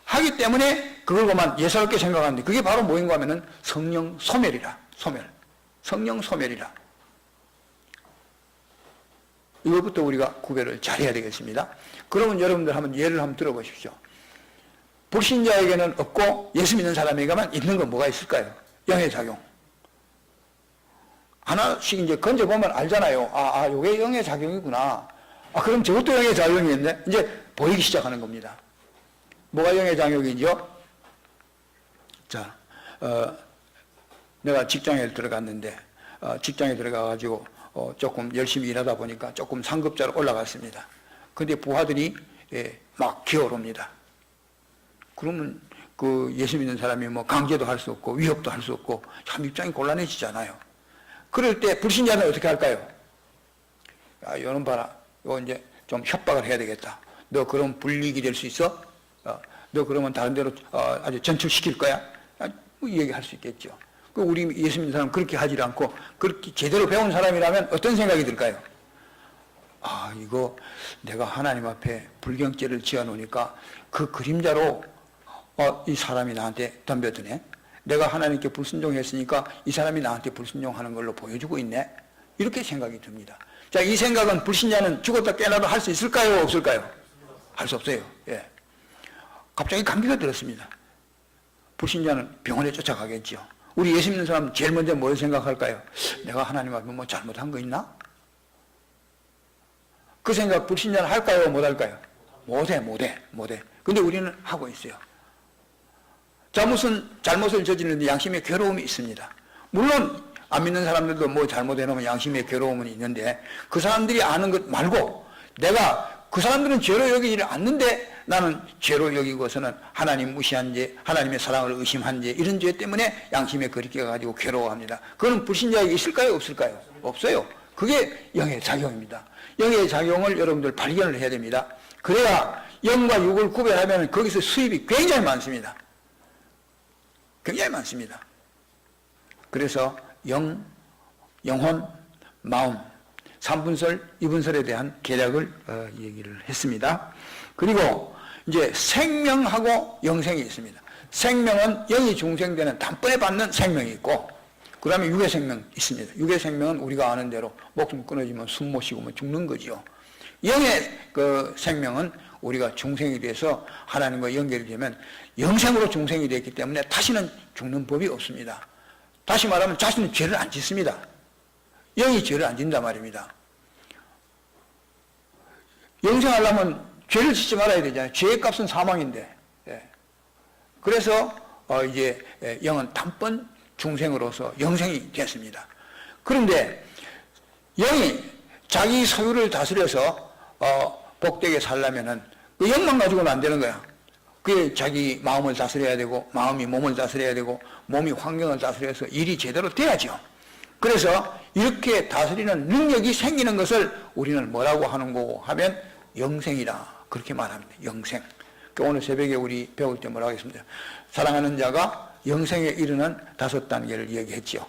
하기 때문에 그걸 그만 예사롭게 생각하는데, 그게 바로 뭐인가 하면은 성령 소멸이라. 성령 소멸이라. 이것부터 우리가 구별을 잘해야 되겠습니다. 그러면 여러분들 한번 예를 한번 들어보십시오. 불신자에게는 없고 예수 믿는 사람에게만 있는 건 뭐가 있을까요? 영의 작용. 하나씩 이제 건져보면 알잖아요. 요게 영의 작용이구나. 그럼 저것도 영의 작용이겠네? 이제 보이기 시작하는 겁니다. 뭐가 영의 작용이죠? 자, 내가 직장에 들어갔는데, 직장에 들어가가지고, 조금 열심히 일하다 보니까 조금 상급자로 올라갔습니다. 근데 부하들이 막 기어오릅니다. 그러면 예수 믿는 사람이 강제도 할 수 없고 위협도 할 수 없고 참 입장이 곤란해지잖아요. 그럴 때 불신자는 어떻게 할까요? 요놈 봐라. 이거 이제 좀 협박을 해야 되겠다. 너 그럼 불이익이 될 수 있어? 너 그러면 다른 데로 아주 전출시킬 거야? 얘기할 수 있겠죠. 우리 예수 믿는 사람은 그렇게 하지 않고 그렇게 제대로 배운 사람이라면 어떤 생각이 들까요? 이거 내가 하나님 앞에 불경죄를 지어놓으니까 그 그림자로 이 사람이 나한테 덤벼드네. 내가 하나님께 불순종했으니까 이 사람이 나한테 불순종하는 걸로 보여주고 있네. 이렇게 생각이 듭니다. 자, 이 생각은 불신자는 죽었다 깨어나도 할 수 있을까요? 없을까요? 할 수 없어요. 예. 갑자기 감기가 들었습니다. 불신자는 병원에 쫓아가겠죠. 우리 예수 믿는 사람 제일 먼저 뭘 생각할까요? 내가 하나님 앞에 잘못한 거 있나? 그 생각 불신자는 할까요? 못 할까요? 못해. 근데 우리는 하고 있어요. 잘못을 저지르는데 양심의 괴로움이 있습니다. 물론 안 믿는 사람들도 뭐 잘못해놓으면 양심의 괴로움은 있는데 그 사람들이 아는 것 말고 내가 그 사람들은 죄로 여기지를 않는데 나는 죄로 여기고서는 하나님 무시한 죄, 하나님의 사랑을 의심한 죄, 이런 죄 때문에 양심의 거리끼가 가지고 괴로워합니다. 그거는 불신자에게 있을까요? 없을까요? 없어요. 그게 영의 작용입니다. 영의 작용을 여러분들 발견을 해야 됩니다. 그래야 영과 육을 구별하면 거기서 수입이 굉장히 많습니다. 굉장히 많습니다. 그래서 영, 영혼, 마음, 3분설, 2분설에 대한 계략을 얘기를 했습니다. 그리고 이제 생명하고 영생이 있습니다. 생명은 영이 중생되는 단번에 받는 생명이 있고, 그 다음에 육의 생명 있습니다. 육의 생명은 우리가 아는 대로 목숨 끊어지면 숨 못 쉬고 죽는 거지요. 영의 그 생명은 우리가 중생이 돼서 하나님과 연결이 되면 영생으로 중생이 되었기 때문에 다시는 죽는 법이 없습니다. 다시 말하면 자신은 죄를 안 짓습니다. 영이 죄를 안 짓는단 말입니다. 영생하려면 죄를 짓지 말아야 되잖아요. 죄의 값은 사망인데. 그래서 이제 영은 단번 중생으로서 영생이 됐습니다. 그런데 영이 자기 소유를 다스려서 복되게 살려면은 그 영만 가지고는 안 되는 거야. 그게 자기 마음을 다스려야 되고, 마음이 몸을 다스려야 되고, 몸이 환경을 다스려서 일이 제대로 돼야죠. 그래서 이렇게 다스리는 능력이 생기는 것을 우리는 뭐라고 하는 거고 하면 영생이라 그렇게 말합니다. 영생. 오늘 새벽에 우리 배울 때 뭐라고 했습니다. 사랑하는 자가 영생에 이르는 5단계를 얘기했죠.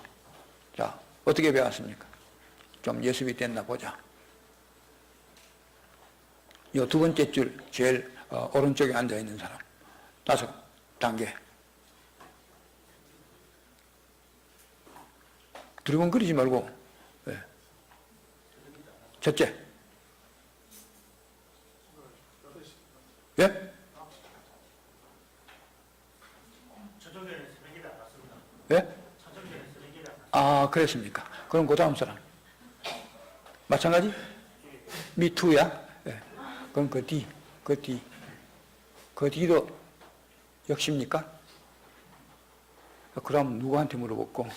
자, 어떻게 배웠습니까? 좀 예습이 됐나 보자. 이 두 번째 줄 제일 오른쪽에 앉아있는 사람. 5단계. 두리번거리지 말고. 네. 첫째. 예? 예? 아, 그랬습니까? 그럼 그 다음 사람. 마찬가지? 미투야? 예. 그럼 그 뒤도 역시입니까? 그럼 누구한테 물어봤고?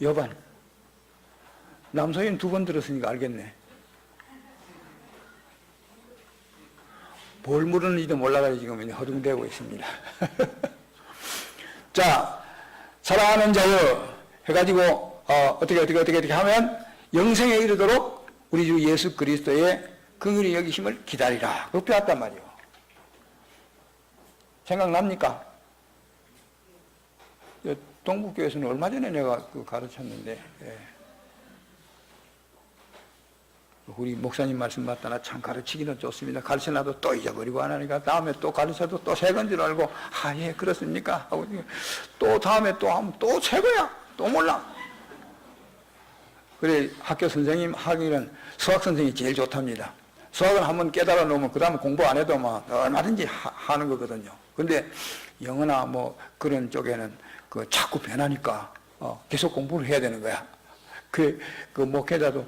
여반. 남소인 2번 들었으니까 알겠네. 뭘 물었는지도 몰라가지고 지금 허둥대고 있습니다. 자, 사랑하는 자여 해가지고 어떻게 하면 영생에 이르도록 우리 주 예수 그리스도의 긍휼히 여기심을 기다리라. 그거 배웠단 말이에요. 생각납니까? 동북교에서는 얼마 전에 내가 가르쳤는데, 우리 목사님 말씀 맞다. 나 참 가르치기는 좋습니다. 가르쳐놔도 또 잊어버리고 안 하니까 다음에 또 가르쳐도 또 새 건 줄 알고, 아, 예, 그렇습니까? 하고 또 다음에 또 하면 또 새 거야. 또 몰라. 그래, 학교 선생님 하기는 수학 선생님이 제일 좋답니다. 수학을 한번 깨달아 놓으면 그 다음에 공부 안 해도 막 얼마든지 하는 거거든요. 근데 영어나 뭐 그런 쪽에는 자꾸 변하니까 계속 공부를 해야 되는 거야. 그 목회자도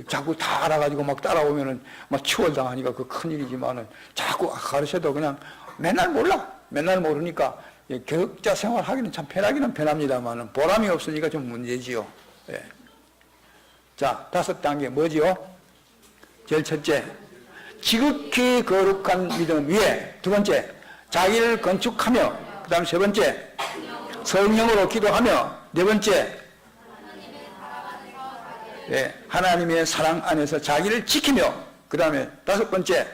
자꾸 다 알아가지고 막 따라오면은 막 추월당하니까 그 큰일이지만은 자꾸 가르쳐도 그냥 맨날 몰라. 맨날 모르니까 교육자 생활하기는 참 편하기는 편합니다만은 보람이 없으니까 좀 문제지요. 예. 자, 5단계 뭐지요? 제일 첫째, 지극히 거룩한 믿음 위에. 2번째, 자기를 건축하며. 그 다음 3번째, 성령으로 기도하며. 4번째, 하나님의 사랑 안에서 자기를 지키며. 그 다음에 5번째,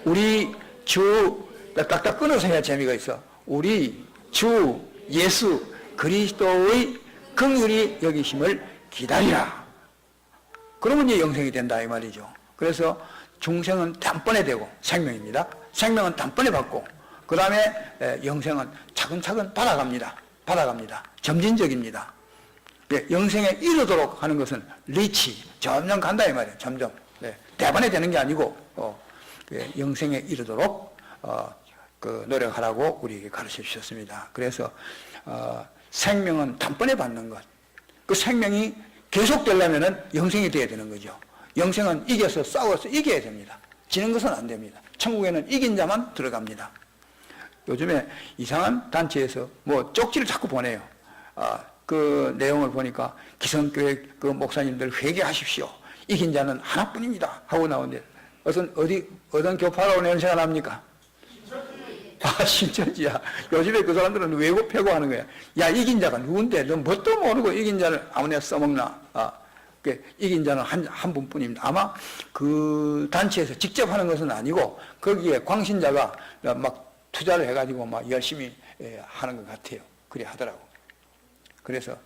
우리 주, 딱딱 끊어서 해야 재미가 있어. 우리 주 예수 그리스도의 긍휼히 여기심을 기다리라. 그러면 이제 영생이 된다 이 말이죠. 그래서 중생은 단번에 되고 생명입니다. 생명은 단번에 받고 그 다음에 영생은 차근차근 받아갑니다. 점진적입니다. 영생에 이르도록 하는 것은 리치, 점점 간다 이 말이에요. 점점. 대번에 되는 게 아니고 영생에 이르도록 노력하라고 우리에게 가르쳐 주셨습니다. 그래서 생명은 단번에 받는 것. 그 생명이 계속되려면 영생이 돼야 되는 거죠. 영생은 이겨서 싸워서 이겨야 됩니다. 지는 것은 안 됩니다. 천국에는 이긴 자만 들어갑니다. 요즘에 이상한 단체에서 뭐 쪽지를 자꾸 보내요. 그 내용을 보니까 기성교회 그 목사님들 회개하십시오. 이긴 자는 하나뿐입니다. 하고 나오는데 어떤 교파라고 연세가 납니까? 신천지야. 요즘에 그 사람들은 외고 패고 하는 거야. 야, 이긴 자가 누군데? 너 뭣도 모르고 이긴 자를 아무나 써먹나? 이긴 자는 한 분뿐입니다. 아마 그 단체에서 직접 하는 것은 아니고 거기에 광신자가 막 투자를 해가지고 막 열심히 하는 것 같아요. 그래 하더라고. 그래서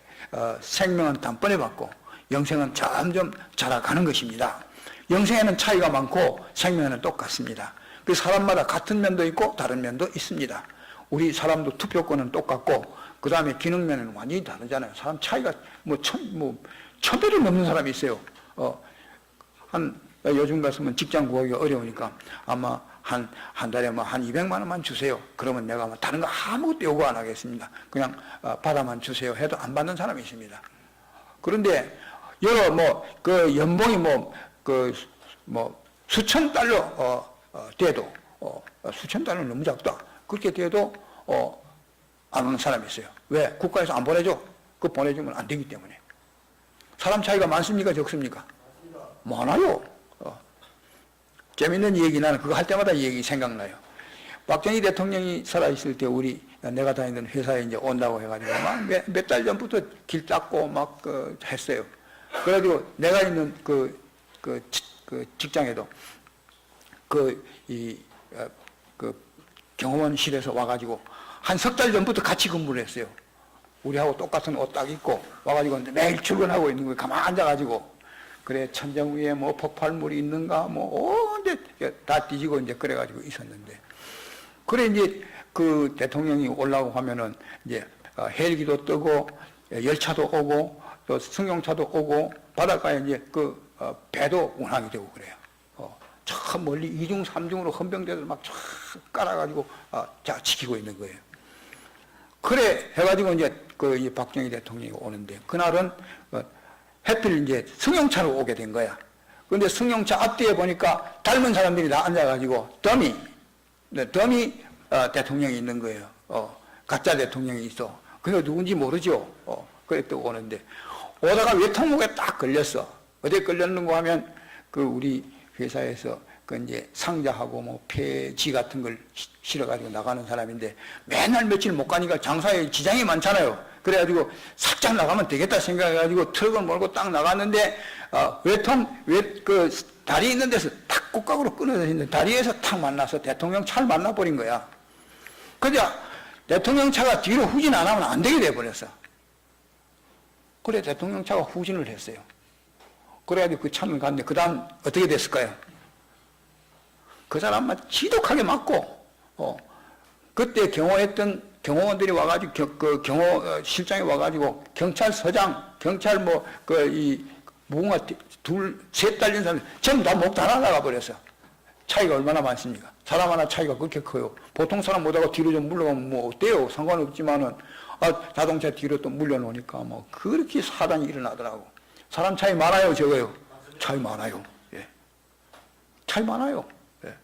생명은 단번에 받고 영생은 점점 자라가는 것입니다. 영생에는 차이가 많고 생명에는 똑같습니다. 그 사람마다 같은 면도 있고 다른 면도 있습니다. 우리 사람도 투표권은 똑같고 그 다음에 기능면은 완전히 다르잖아요. 사람 차이가 천배를 넘는 사람이 있어요. 요즘 같으면 직장 구하기가 어려우니까 아마 한 달에 한 200만 원만 주세요. 그러면 내가 다른 거 아무것도 요구 안 하겠습니다. 그냥 받아만 주세요 해도 안 받는 사람이 있습니다. 그런데 여러 그 연봉이 수천 달러 돼도 수천 달러는 너무 작다. 그렇게 돼도 안 오는 사람이 있어요. 왜? 국가에서 안 보내줘. 그거 보내주면 안 되기 때문에. 사람 차이가 많습니까? 적습니까? 많아요. 재밌는 얘기 나는 그거 할 때마다 이 얘기 생각나요. 박정희 대통령이 살아있을 때 내가 다니던 회사에 이제 온다고 해가지고 막 몇 달 전부터 길 닦고 막 했어요. 그래가지고 내가 있는 그 직장에도 경호원실에서 와가지고 한 석 달 전부터 같이 근무를 했어요. 우리하고 똑같은 옷 딱 입고 와가지고 매일 출근하고 있는 거예요. 가만 앉아가지고. 그래, 천장 위에 폭발물이 있는가, 언제 다 뒤지고 이제 그래가지고 있었는데. 그래, 이제 그 대통령이 올라오고 하면은 이제 헬기도 뜨고, 열차도 오고, 또 승용차도 오고, 바닷가에 이제 배도 운항이 되고 그래요. 저 멀리 2중, 3중으로 헌병대들 막 쫙 깔아가지고, 지키고 있는 거예요. 그래, 해가지고 이제 이 박정희 대통령이 오는데, 그날은 해필 이제 승용차로 오게 된 거야. 그런데 승용차 앞뒤에 보니까 닮은 사람들이 다 앉아가지고 더미 대통령이 있는 거예요. 가짜 대통령이 있어. 그게 누군지 모르죠. 그래 또 오는데 오다가 외통목에 딱 걸렸어. 어디에 걸렸는가 하면 우리 회사에서 이제 상자하고 폐지 같은 걸 실어가지고 나가는 사람인데 맨날 며칠 못 가니까 장사에 지장이 많잖아요. 그래가지고 살짝 나가면 되겠다 생각해가지고 트럭을 몰고 딱 나갔는데 다리 있는 데서 탁 꾹각으로 끊어져 있는데 다리에서 탁 만나서 대통령 차를 만나버린 거야. 그러자 대통령 차가 뒤로 후진 안 하면 안 되게 돼버렸어. 그래 대통령 차가 후진을 했어요. 그래가지고 그 차를 갔는데 그 다음 어떻게 됐을까요? 그 사람만 지독하게 맞고 그때 경호했던 경호원들이 와가지고 실장이 와가지고 경찰서장, 경찰 무궁화 셋 달린 사람 전부 다 목 다 날아가 버렸어. 차이가 얼마나 많습니까? 사람 하나 차이가 그렇게 커요. 보통 사람 못하고 뒤로 좀 물러가면 어때요? 상관없지만은 자동차 뒤로 또 물려놓으니까 그렇게 사단이 일어나더라고. 사람 차이 많아요, 적어요? 차이 많아요. 예. 차이 많아요. 예.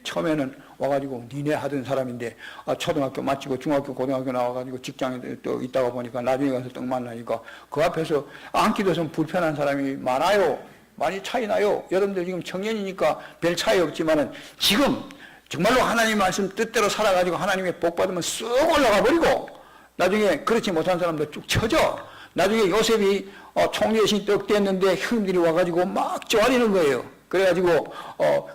처음에는 와가지고 니네 하던 사람인데 초등학교 마치고 중학교 고등학교 나와가지고 직장에 또 있다가 보니까 나중에 가서 딱 만나니까 그 앞에서 앉기도 좀 불편한 사람이 많아요. 많이 차이 나요. 여러분들 지금 청년이니까 별 차이 없지만은 지금 정말로 하나님 말씀 뜻대로 살아가지고 하나님의 복 받으면 쑥 올라가 버리고 나중에 그렇지 못한 사람도 쭉 쳐져. 나중에 요셉이 총리의 떡 됐는데 형들이 와가지고 막 쪼아리는 거예요. 그래가지고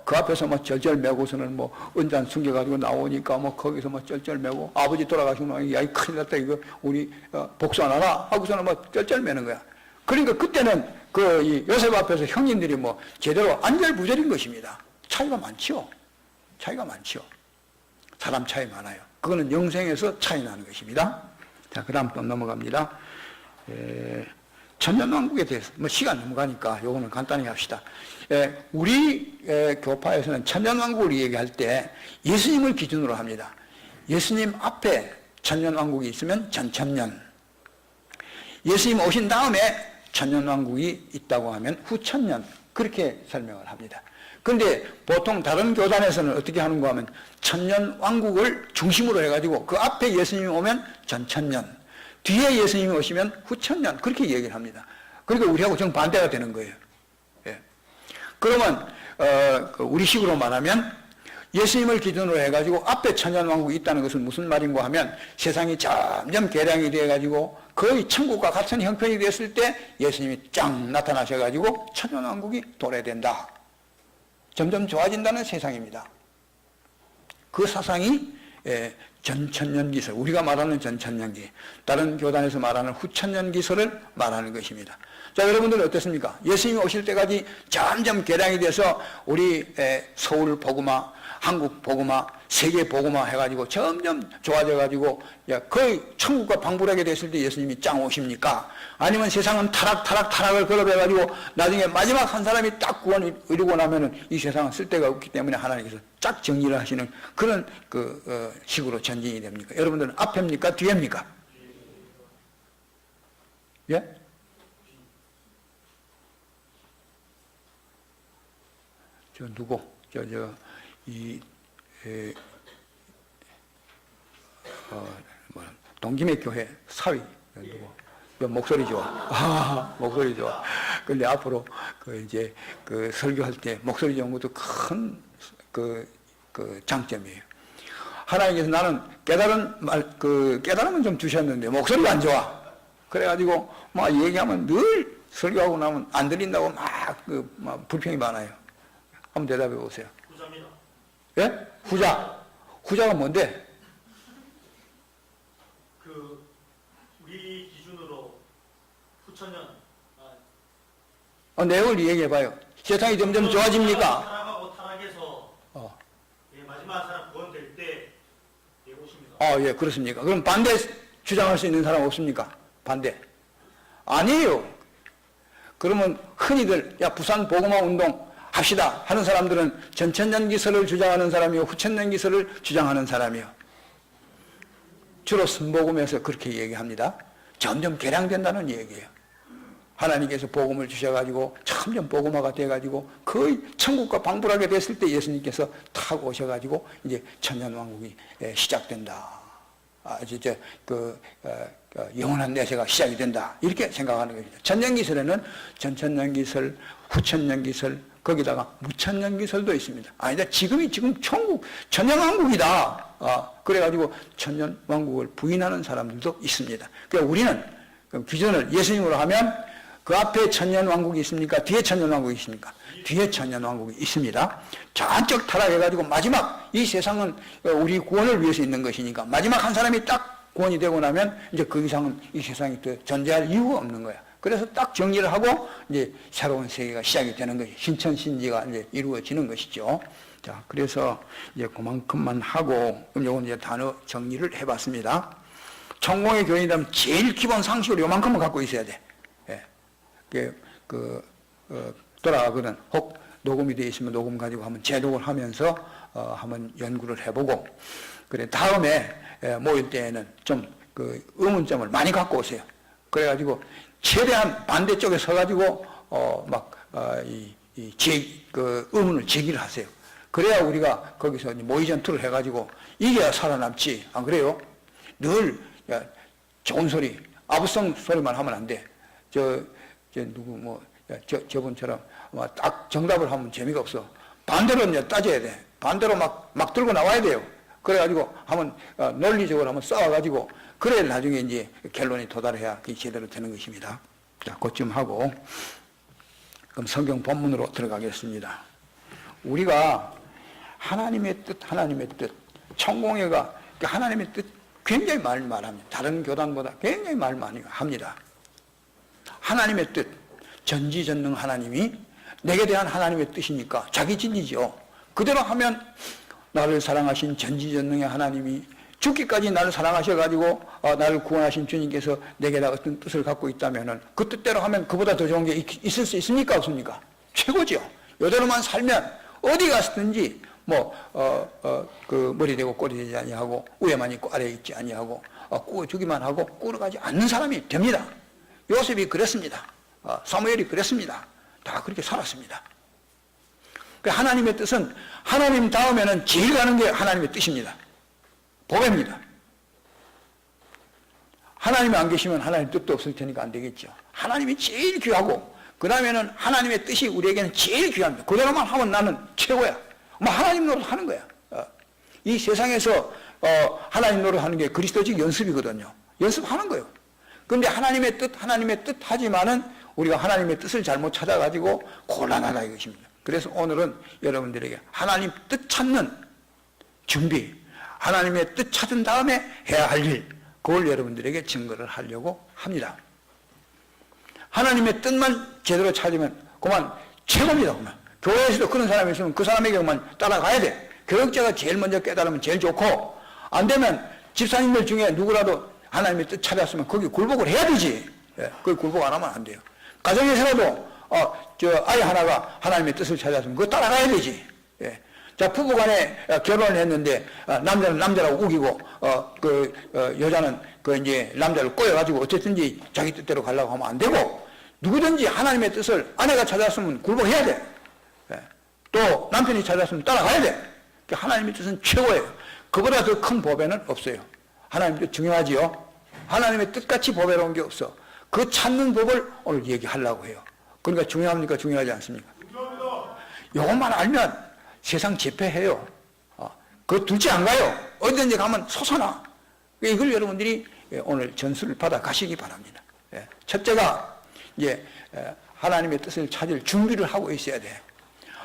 그 앞에서 절절매고서는 은잔 숨겨가지고 나오니까 거기서 절절매고 아버지 돌아가시면 야 이 큰일 났다 이거 우리 복수 안 하나 하고서는 절절매는 거야. 그러니까 그때는 이 요셉 앞에서 형님들이 제대로 안절부절인 것입니다. 차이가 많지요. 차이가 많지요. 사람 차이 많아요. 그거는 영생에서 차이 나는 것입니다. 자, 그 다음 또 넘어갑니다. 천년왕국에 대해서 시간 넘어가니까 요거는 간단히 합시다. 우리 교파에서는 천년왕국을 얘기할 때 예수님을 기준으로 합니다. 예수님 앞에 천년왕국이 있으면 전천년, 예수님 오신 다음에 천년왕국이 있다고 하면 후천년, 그렇게 설명을 합니다. 그런데 보통 다른 교단에서는 어떻게 하는가 하면 천년왕국을 중심으로 해가지고 그 앞에 예수님이 오면 전천년, 뒤에 예수님이 오시면 후천년, 그렇게 얘기를 합니다. 그러니까 우리하고 정반대가 되는 거예요. 예. 그러면 우리식으로 말하면 예수님을 기준으로 해가지고 앞에 천년왕국이 있다는 것은 무슨 말인가 하면 세상이 점점 개량이 돼가지고 거의 천국과 같은 형편이 됐을 때 예수님이 쫙 나타나셔가지고 천년왕국이 도래된다. 점점 좋아진다는 세상입니다. 그 사상이 전천년기설, 우리가 말하는 전천년기, 다른 교단에서 말하는 후천년기설을 말하는 것입니다. 자, 여러분들은 어떻습니까? 예수님이 오실 때까지 점점 개량이 돼서 우리 서울 복음화, 한국 복음화, 세계 복음화 해가지고 점점 좋아져가지고 거의 천국과 방불하게 됐을 때 예수님이 짱 오십니까? 아니면 세상은 타락을 걸어배가지고 나중에 마지막 한 사람이 딱 구원을 이루고 나면은 이 세상은 쓸데가 없기 때문에 하나님께서 쫙 정리를 하시는 그런 식으로 전진이 됩니까? 여러분들은 앞입니까? 뒤입니까? 예? 저 누구? 동기매 교회 사위 누구? 목소리 좋아. 목소리 좋아. 근데 앞으로 이제 설교할 때 목소리 좋은 것도 큰 장점이에요. 하나님께서 나는 깨달음은 좀 주셨는데 목소리가 안 좋아. 그래가지고 막 얘기하면 늘 설교하고 나면 안 들린다고 막 불평이 많아요. 한번 대답해 보세요. 후자입니다. 예? 후자가 뭔데? 우리 기준으로 후천년. 내용을 얘기해봐요. 세상이 점점 좋아집니까? 타락하고 타락해서 마지막 사람 구원될 때 오십니다. 예, 그렇습니까? 그럼 반대 주장할 수 있는 사람 없습니까? 반대. 아니에요. 그러면 흔히들 부산 복음화 운동 합시다 하는 사람들은 전천년기설을 주장하는 사람이요, 후천년기설을 주장하는 사람이요. 주로 순복음에서 그렇게 얘기합니다. 점점 개량된다는 얘기예요. 하나님께서 복음을 주셔가지고 점점 복음화가 돼가지고 거의 천국과 방불하게 됐을 때 예수님께서 탁 오셔가지고 이제 천년왕국이 시작된다. 영원한 내세가 시작이 된다. 이렇게 생각하는 겁니다. 천년기설에는 전천년기설, 후천년기설, 거기다가 무천년기설도 있습니다. 지금 천국, 천년왕국이다. 그래가지고 천년왕국을 부인하는 사람들도 있습니다. 그러니까 우리는 기준을 예수님으로 하면 그 앞에 천년왕국이 있습니까? 뒤에 천년왕국이 있습니까? 뒤에 천년왕국이 있습니다. 저쪽 타락해가지고 마지막 이 세상은 우리 구원을 위해서 있는 것이니까 마지막 한 사람이 딱 구원이 되고 나면 이제 그 이상은 이 세상이 또 존재할 이유가 없는 거야. 그래서 딱 정리를 하고 이제 새로운 세계가 시작이 되는 것이 신천신지가 이제 이루어지는 것이죠. 자, 그래서 이제 그만큼만 하고 그럼 요건 이제 단어 정리를 해봤습니다. 천공의 교인이라면 제일 기본 상식으로 요만큼은 갖고 있어야 돼. 예. 돌아가거든. 혹 녹음이 되어 있으면 녹음 가지고 한번 재독을 하면서 한번 연구를 해보고 그래 다음에 모일 때에는 좀 의문점을 많이 갖고 오세요. 그래가지고 최대한 반대쪽에 서가지고 의문을 제기를 하세요. 그래야 우리가 거기서 모의전투를 해가지고 이겨야 살아남지. 안 그래요? 늘 좋은 소리, 아부성 소리만 하면 안 돼. 저분처럼 딱 정답을 하면 재미가 없어. 반대로 이제 따져야 돼. 반대로 막 들고 나와야 돼요. 그래가지고 한번 논리적으로 한번 싸워가지고 그래야 나중에 이제 결론에 도달해야 그게 제대로 되는 것입니다. 자, 그쯤 하고 그럼 성경 본문으로 들어가겠습니다. 우리가 하나님의 뜻, 천공회가 하나님의 뜻 굉장히 많이 말합니다. 다른 교단보다 굉장히 말 많이 합니다. 하나님의 뜻, 전지전능 하나님이 내게 대한 하나님의 뜻이니까 자기 진리죠. 그대로 하면 나를 사랑하신 전지전능의 하나님이 죽기까지 나를 사랑하셔가지고 나를 구원하신 주님께서 내게다 어떤 뜻을 갖고 있다면은 그 뜻대로 하면 그보다 더 좋은 게 있을 수 있습니까? 없습니까? 최고죠. 이대로만 살면 어디 갔든지 머리 되고 꼬리 되지 아니하고 위에만 있고 아래에 있지 아니하고 꾸어주기만 하고 꾸러가지 않는 사람이 됩니다. 요셉이 그랬습니다. 사무엘이 그랬습니다. 다 그렇게 살았습니다. 그러니까 하나님의 뜻은 하나님 다음에는 제일 가는 게 하나님의 뜻입니다. 보배입니다. 하나님이 안 계시면 하나님 뜻도 없을 테니까 안 되겠죠. 하나님이 제일 귀하고 그 다음에는 하나님의 뜻이 우리에게는 제일 귀합니다. 그대로만 하면 나는 최고야. 뭐 하나님 노릇하는 거야. 이 세상에서 하나님 노릇하는 게 그리스도적 연습이거든요. 연습하는 거예요. 그런데 하나님의 뜻 하지만은 우리가 하나님의 뜻을 잘못 찾아가지고 곤란하다 이것입니다. 그래서 오늘은 여러분들에게 하나님 뜻 찾는 준비, 하나님의 뜻 찾은 다음에 해야 할 일, 그걸 여러분들에게 증거를 하려고 합니다. 하나님의 뜻만 제대로 찾으면 그만 최고입니다. 그만. 교회에서도 그런 사람이 있으면 그 사람에게만 따라가야 돼. 교육자가 제일 먼저 깨달으면 제일 좋고, 안 되면 집사님들 중에 누구라도 하나님의 뜻 찾았으면 거기 굴복을 해야 되지. 예, 거기 굴복 안 하면 안 돼요. 가정에서라도 아이 하나가 하나님의 뜻을 찾았으면 그거 따라가야 되지. 예. 자, 부부간에 결혼을 했는데 남자는 남자라고 우기고 여자는 이제 남자를 꼬여가지고 어쨌든지 자기 뜻대로 가려고 하면 안 되고, 누구든지 하나님의 뜻을 아내가 찾았으면 굴복해야 돼. 예. 또 남편이 찾았으면 따라가야 돼. 그러니까 하나님의 뜻은 최고예요. 그보다 더 큰 보배는 없어요. 하나님의 뜻 중요하지요. 하나님의 뜻같이 보배로운 게 없어. 그 찾는 법을 오늘 얘기하려고 해요. 그러니까 중요합니까? 중요하지 않습니까? 이것만 알면 세상 제패해요. 그거 둘째 안 가요. 어디든지 가면 솟아나. 이걸 여러분들이 오늘 전수를 받아 가시기 바랍니다. 첫째가 이제 하나님의 뜻을 찾을 준비를 하고 있어야 돼.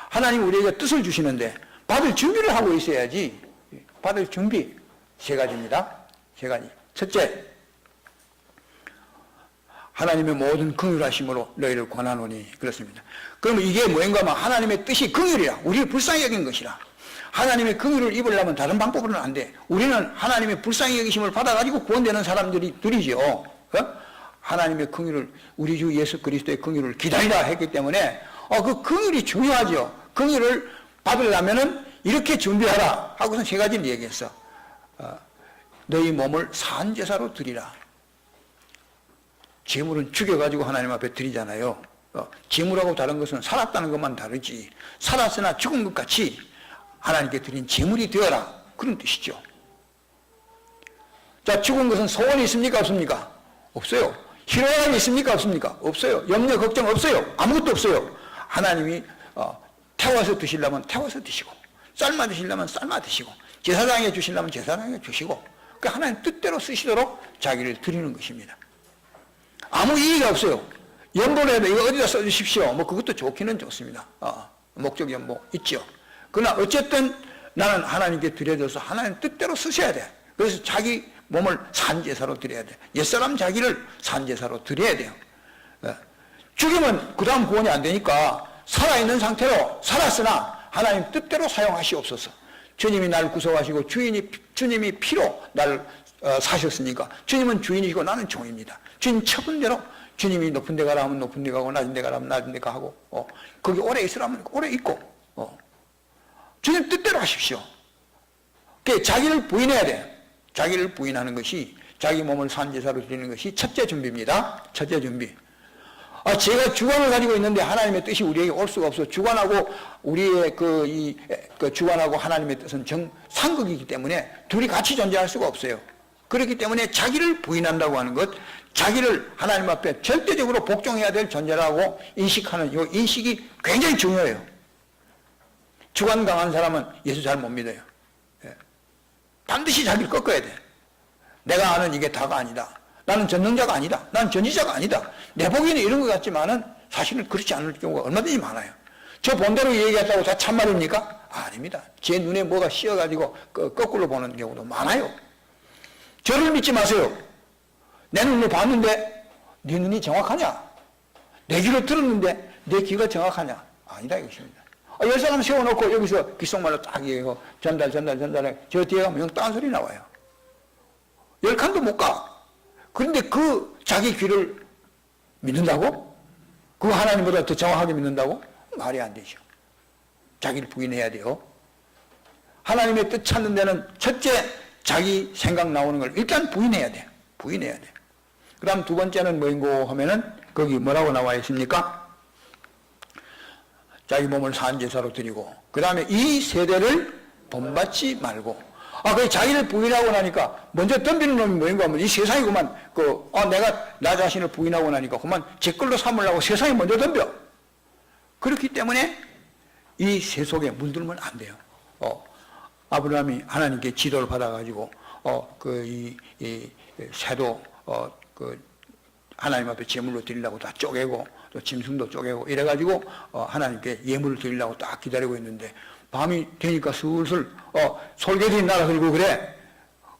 하나님 우리에게 뜻을 주시는데 받을 준비를 하고 있어야지. 받을 준비 세 가지입니다. 세 가지. 첫째, 하나님의 모든 긍휼하심으로 너희를 권하노니, 그렇습니다. 그러면 이게 뭐인가 하면 하나님의 뜻이 긍휼이야. 우리를 불쌍히 여긴 것이라. 하나님의 긍휼을 입으려면 다른 방법으로는 안 돼. 우리는 하나님의 불쌍히 여기심을 받아가지고 구원되는 사람들이죠. 하나님의 긍휼을, 우리 주 예수 그리스도의 긍휼을 기다리라 했기 때문에 그 긍휼이 중요하죠. 긍휼을 받으려면은 이렇게 준비하라 하고서 세 가지를 얘기했어. 너희 몸을 산제사로 드리라. 재물은 죽여가지고 하나님 앞에 드리잖아요. 재물하고 다른 것은 살았다는 것만 다르지, 살았으나 죽은 것 같이 하나님께 드린 재물이 되어라, 그런 뜻이죠. 자, 죽은 것은 소원이 있습니까? 없습니까? 없어요. 희로함이 있습니까? 없습니까? 없어요. 염려, 걱정 없어요. 아무것도 없어요. 하나님이 태워서 드시려면 태워서 드시고, 삶아 드시려면 삶아 드시고, 제사장에 주시려면 제사장에 주시고, 그 하나님 뜻대로 쓰시도록 자기를 드리는 것입니다. 아무 이의가 없어요. 연보내도 이거 어디다 써주십시오. 뭐 그것도 좋기는 좋습니다. 목적 연보 있죠. 그러나 어쨌든 나는 하나님께 드려줘서 하나님 뜻대로 쓰셔야 돼. 그래서 자기 몸을 산제사로 드려야 돼. 옛사람 자기를 산제사로 드려야 돼요. 죽이면 그 다음 구원이 안 되니까 살아있는 상태로 살았으나 하나님 뜻대로 사용하시옵소서. 주님이 나를 구속하시고 주님이 피로 나를 사셨으니까 주님은 주인이시고 나는 종입니다. 주님 척은 대로 주님이 높은 데 가라 하면 높은 데 가고 낮은 데 가라 하면 낮은 데 가고 거기 오래 있으라면 오래 있고 주님 뜻대로 하십시오. 자기를 부인해야 돼. 자기를 부인하는 것이, 자기 몸을 산제사로 드리는 것이 첫째 준비입니다. 첫째 준비. 제가 주관을 가지고 있는데 하나님의 뜻이 우리에게 올 수가 없어. 주관하고 우리의 주관하고 하나님의 뜻은 상극이기 때문에 둘이 같이 존재할 수가 없어요. 그렇기 때문에 자기를 부인한다고 하는 것, 자기를 하나님 앞에 절대적으로 복종해야 될 존재라고 인식하는 이 인식이 굉장히 중요해요. 주관 강한 사람은 예수 잘 못 믿어요. 반드시 자기를 꺾어야 돼. 내가 아는 이게 다가 아니다. 나는 전능자가 아니다. 나는 전지자가 아니다. 내 보기에는 이런 것 같지만은 사실은 그렇지 않을 경우가 얼마든지 많아요. 저 본대로 얘기했다고 다 참말입니까? 아닙니다. 제 눈에 뭐가 씌어가지고 거꾸로 보는 경우도 많아요. 저를 믿지 마세요. 내 눈으로 봤는데 네 눈이 정확하냐? 내 귀로 들었는데 내 귀가 정확하냐? 아니다 이것입니다. 10사람 세워놓고 여기서 귓속말로 딱 얘기하고 전달해. 저 뒤에 가면 영 딴소리 나와요. 10칸도 못 가. 그런데 그 자기 귀를 믿는다고? 그 하나님보다 더 정확하게 믿는다고? 말이 안 되죠. 자기를 부인해야 돼요. 하나님의 뜻 찾는 데는 첫째, 자기 생각 나오는 걸 일단 부인해야 돼. 부인해야 돼. 그 다음 두 번째는 뭐인고 하면은 거기 뭐라고 나와 있습니까? 자기 몸을 산제사로 드리고 그 다음에 이 세대를 본받지 말고 그 자기를 부인하고 나니까 먼저 덤비는 놈이 뭐인가 하면 이 세상이 그만 내가 나 자신을 부인하고 나니까 그만 제 걸로 삼으려고 세상이 먼저 덤벼. 그렇기 때문에 이 세속에 물들면 안 돼요. 아브라함이 하나님께 지도를 받아가지고 이 새도 하나님 앞에 제물로 드리려고 다 쪼개고 또 짐승도 쪼개고 이래가지고 하나님께 예물을 드리려고 딱 기다리고 있는데 밤이 되니까 슬슬 솔개들이 날아들고 그래.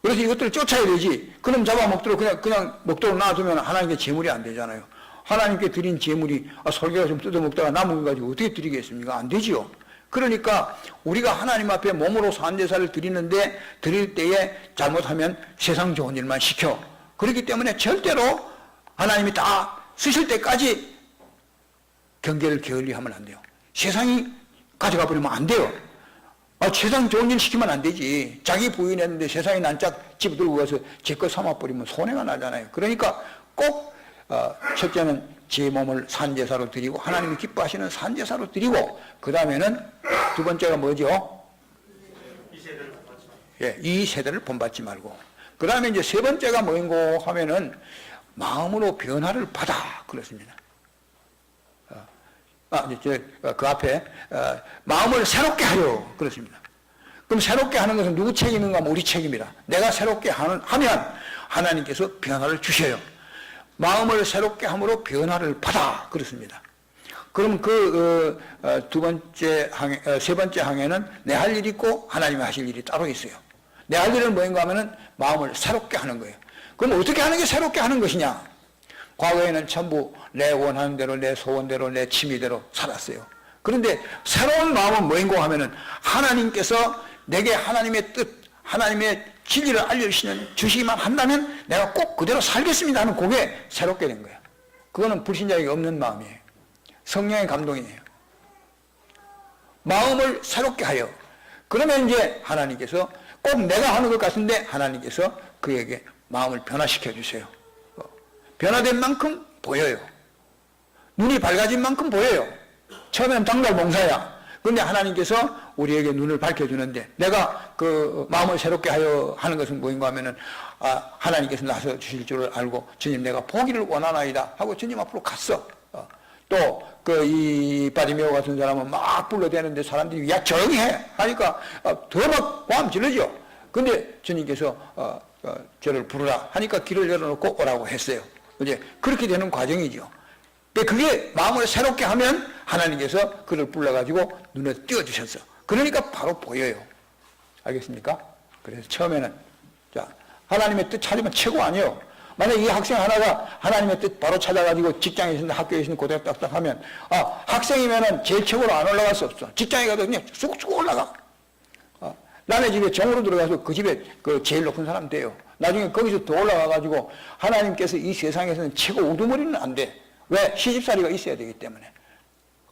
그래서 이것들을 쫓아야 되지. 그럼 잡아먹도록 그냥 먹도록 놔두면 하나님께 제물이 안 되잖아요. 하나님께 드린 제물이 솔개가 좀 뜯어먹다가 남은 거 가지고 어떻게 드리겠습니까? 안 되지요. 그러니까 우리가 하나님 앞에 몸으로 산제사를 드리는데 드릴 때에 잘못하면 세상 좋은 일만 시켜. 그렇기 때문에 절대로 하나님이 다 쓰실 때까지 경계를 게을리하면 안 돼요. 세상이 가져가 버리면 안 돼요. 세상 좋은 일 시키면 안 되지. 자기 부인했는데 세상이 난짝 집어들고 가서 제 거 삼아버리면 손해가 나잖아요. 그러니까 꼭 첫째는 제 몸을 산제사로 드리고 하나님이 기뻐하시는 산제사로 드리고 그 다음에는 두 번째가 뭐죠? 이 세대를 본받지 말고 그 다음에 이제 세 번째가 뭐인고 하면은 마음으로 변화를 받아 그렇습니다. 그 앞에 마음을 새롭게 하여 그렇습니다. 그럼 새롭게 하는 것은 누구 책임인가 하면 우리 책임이라. 내가 새롭게 하면 하나님께서 변화를 주셔요. 마음을 새롭게 함으로 변화를 받아 그렇습니다. 그럼 세 번째 항에는 내 할 일이 있고 하나님이 하실 일이 따로 있어요. 내 할 일은 뭐인가 하면은 마음을 새롭게 하는 거예요. 그럼 어떻게 하는 게 새롭게 하는 것이냐? 과거에는 전부 내 원하는 대로 내 소원대로 내 취미대로 살았어요. 그런데 새로운 마음은 뭐인고 하면은 하나님께서 내게 하나님의 뜻, 하나님의 진리를 알려주시기만 한다면 내가 꼭 그대로 살겠습니다 하는 그게 새롭게 된 거예요. 그거는 불신자에게 없는 마음이에요. 성령의 감동이에요. 마음을 새롭게 하여. 그러면 이제 하나님께서 꼭 내가 하는 것 같은데 하나님께서 그에게 마음을 변화시켜 주세요. 변화된 만큼 보여요. 눈이 밝아진 만큼 보여요. 처음에는 당달봉사야. 그런데 하나님께서 우리에게 눈을 밝혀주는데 내가 그 마음을 새롭게 하여 하는 것은 뭐인가 하면은 하나님께서 나서 주실 줄을 알고 주님 내가 보기를 원하나이다 하고 주님 앞으로 갔어. 또 이 바디메오 같은 사람은 막 불러대는데 사람들이 야 조용히 해 하니까 더 막 고함 지르죠. 근데 주님께서 저를 부르라 하니까 길을 열어놓고 오라고 했어요. 이제 그렇게 되는 과정이죠. 그게 마음을 새롭게 하면 하나님께서 그를 불러가지고 눈에 띄워주셨어. 그러니까 바로 보여요. 알겠습니까? 그래서 처음에는 하나님의 뜻 찾으면 최고 아니에요. 만약 이 학생 하나가 하나님의 뜻 바로 찾아가지고 직장에 있는 학교에 있는 고등학교 딱딱 하면 학생이면은 제일 최고로 안 올라갈 수 없어. 직장에 가도 그냥 쑥쑥 올라가. 남의 집에 정으로 들어가서 그 집에 그 제일 높은 사람 돼요. 나중에 거기서 더 올라가가지고 하나님께서 이 세상에서는 최고 우두머리는 안 돼. 왜? 시집살이가 있어야 되기 때문에.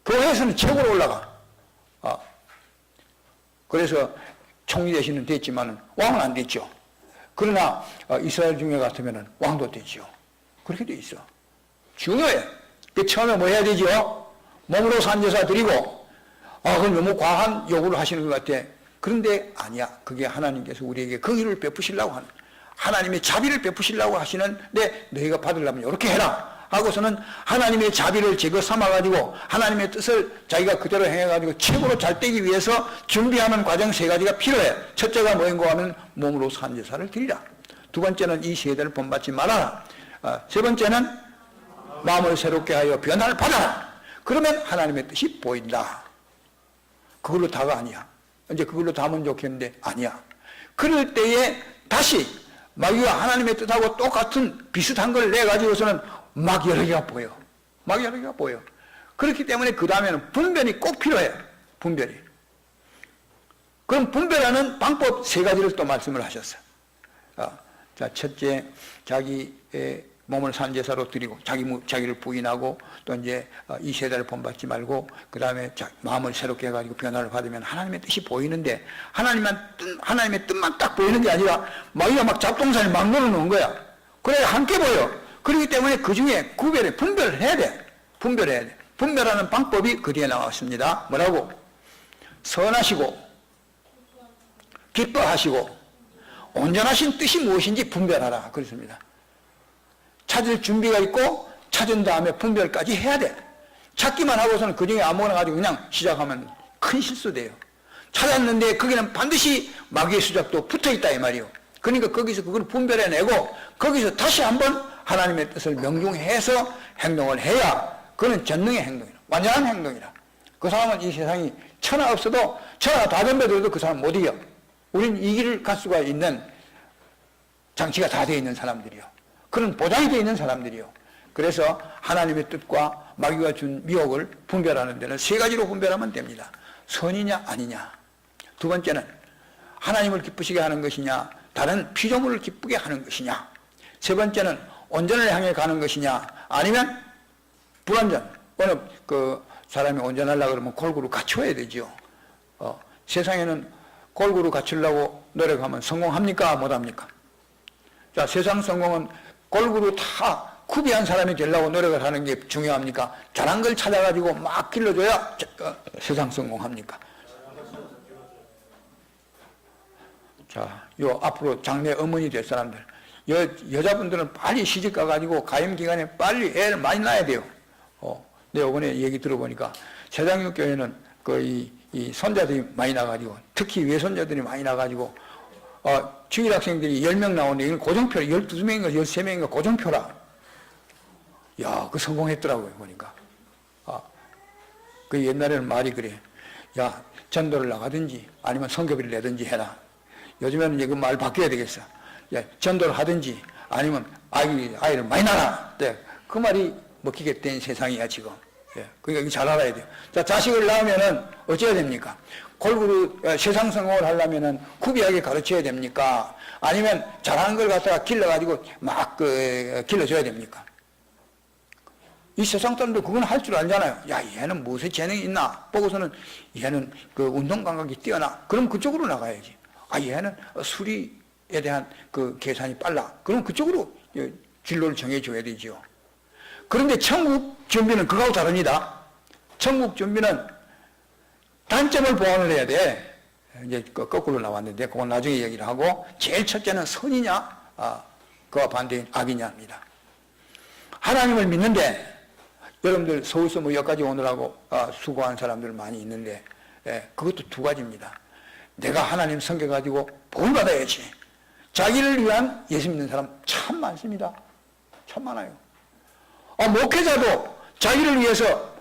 교회에서는 최고로 올라가. 그래서 총리 대신은 됐지만 왕은 안 됐죠. 그러나 이스라엘 중에 같으면 왕도 되죠. 그렇게 돼 있어. 중요해. 처음에 뭐 해야 되죠? 몸으로 산제사 드리고 그건 너무 과한 요구를 하시는 것 같아. 그런데 아니야. 그게 하나님께서 우리에게 긍휼을 베푸시려고 하는 하나님의 자비를 베푸시려고 하시는데 너희가 받으려면 이렇게 해라 하고서는 하나님의 자비를 제거 삼아가지고 하나님의 뜻을 자기가 그대로 행해가지고 최고로 잘 되기 위해서 준비하는 과정 세 가지가 필요해. 첫째가 뭐인고 하면 몸으로 산제사를 드리라. 두 번째는 이 세대를 본받지 말아라. 세 번째는 마음을 새롭게 하여 변화를 받아라. 그러면 하나님의 뜻이 보인다. 그걸로 다가 아니야. 이제 그걸로 다면 좋겠는데 아니야. 그럴 때에 다시 마귀가 하나님의 뜻하고 똑같은 비슷한 걸 내가지고서는 막 여러 개가 보여. 막 여러 개가 보여. 그렇기 때문에 그 다음에는 분별이 꼭 필요해. 분별이. 그럼 분별하는 방법 세 가지를 또 말씀을 하셨어요. 첫째, 자기의 몸을 산제사로 드리고 자기를 부인하고 또 이제 이 세대를 본받지 말고 그 다음에 마음을 새롭게 해가지고 변화를 받으면 하나님의 뜻이 보이는데 하나님의 뜻만 딱 보이는 게 아니라 마귀가 막 잡동사니 막 넣어놓은 거야. 그래야 함께 보여. 그렇기 때문에 그 중에 분별을 해야 돼. 분별해야 돼. 분별하는 방법이 그 뒤에 나왔습니다. 뭐라고? 선하시고 기뻐하시고 온전하신 뜻이 무엇인지 분별하라 그렇습니다. 찾을 준비가 있고 찾은 다음에 분별까지 해야 돼. 찾기만 하고서는 그 중에 아무거나 가지고 그냥 시작하면 큰 실수돼요. 찾았는데 거기는 반드시 마귀의 수작도 붙어있다 이 말이요. 그러니까 거기서 그걸 분별해내고 거기서 다시 한번 하나님의 뜻을 명중해서 행동을 해야 그는 전능의 행동이라, 완전한 행동이라. 그 사람은 이 세상이 천하 없어도 천하 다 덤벼들어도 그 사람 못 이겨. 우리는 이길 갈 수가 있는 장치가 다 되어 있는 사람들이요. 그런 보장이 되어 있는 사람들이요. 그래서 하나님의 뜻과 마귀가 준 미혹을 분별하는 데는 세 가지로 분별하면 됩니다. 선이냐 아니냐. 두 번째는 하나님을 기쁘시게 하는 것이냐 다른 피조물을 기쁘게 하는 것이냐. 세 번째는 온전을 향해 가는 것이냐 아니면 불완전. 어느 그 사람이 온전하려고 그러면 골고루 갖춰야 되죠. 세상에는 골고루 갖추려고 노력하면 성공합니까 못합니까? 자, 세상 성공은 골고루 다 구비한 사람이 되려고 노력을 하는 게 중요합니까? 잘한 걸 찾아가지고 막 길러줘야 세상 성공합니까? 자, 요 앞으로 장래 어머니 될 사람들, 여자분들은 빨리 시집 가가지고 가임 기간에 빨리 애를 많이 낳아야 돼요. 내가 이번에 얘기 들어보니까 세상육교회는 이 손자들이 많이 나가지고 특히 외손자들이 많이 나가지고 주일 학생들이 10명 나오는데 이건 고정표 12명인가 13명인가 고정표라. 야, 그 성공했더라고요 보니까. 그 옛날에는 말이 그래. 야, 전도를 나가든지 아니면 성교비를 내든지 해라. 요즘에는 이제 그 말 바뀌어야 되겠어. 야, 전도를 하든지 아니면 아이를 많이 낳아라. 네, 그 말이 먹히게 된 세상이야 지금. 예, 그러니까 이거 잘 알아야 돼요. 자, 자식을 낳으면은 어찌해야 됩니까? 골고루 세상 성공을 하려면은 구비하게 가르쳐야 됩니까? 아니면 잘하는 걸 갖다가 길러가지고 막 길러줘야 됩니까? 이 세상 사람도 그건 할 줄 알잖아요. 야, 얘는 무엇에 재능이 있나? 보고서는 얘는 그 운동 감각이 뛰어나. 그럼 그쪽으로 나가야지. 얘는 수리에 대한 그 계산이 빨라. 그럼 그쪽으로 진로를 정해줘야 되죠. 그런데 천국 준비는 그거하고 다릅니다. 천국 준비는 단점을 보완을 해야 돼. 이제 거꾸로 나왔는데 그건 나중에 얘기를 하고 제일 첫째는 선이냐 그와 반대인 악이냐입니다. 하나님을 믿는데 여러분들 서울서 뭐 여기까지 오느라고 수고한 사람들 많이 있는데 그것도 두 가지입니다. 내가 하나님 섬겨가지고 복 받아야지. 자기를 위한 예수 믿는 사람 참 많습니다. 참 많아요. 목회자도 자기를 위해서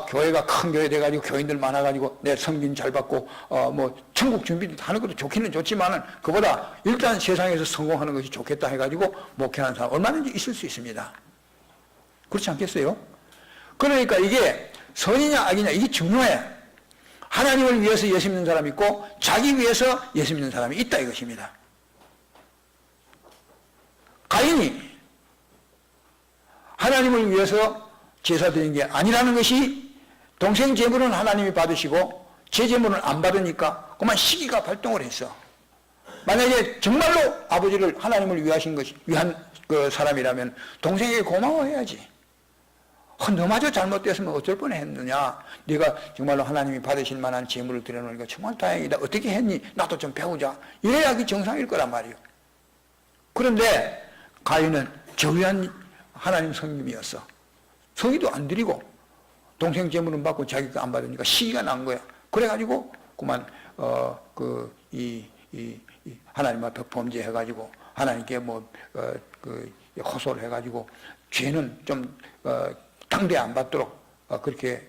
교회가 큰 교회 돼가지고 교인들 많아가지고 내 섬김 잘 받고 뭐 천국 준비 하는 것도 좋기는 좋지만은 그보다 일단 세상에서 성공하는 것이 좋겠다 해가지고 목회하는 사람 얼마든지 있을 수 있습니다. 그렇지 않겠어요? 그러니까 이게 선이냐 악이냐 이게 중요해. 하나님을 위해서 예수 믿는 사람이 있고 자기 위해서 예수 믿는 사람이 있다 이것입니다. 가인이 하나님을 위해서 제사 드린 게 아니라는 것이 동생 제물은 하나님이 받으시고 제 제물은 안 받으니까 그만 시기가 발동을 했어. 만약에 정말로 아버지를 하나님을 위한 그 사람이라면 동생에게 고마워해야지. 너마저 잘못됐으면 어쩔 뻔했느냐. 네가 정말로 하나님이 받으실 만한 제물을 드려놓으니까 정말 다행이다. 어떻게 했니? 나도 좀 배우자. 이래야 그게 정상일 거란 말이에요. 그런데 가인은 저위한 하나님 성님이었어. 성의도 안 드리고 동생 제물은 받고 자기가 안 받으니까 시기가 난 거야. 그래가지고 그만 하나님 앞에 범죄해가지고 하나님께 호소를 해가지고 죄는 좀 당대 안 받도록 그렇게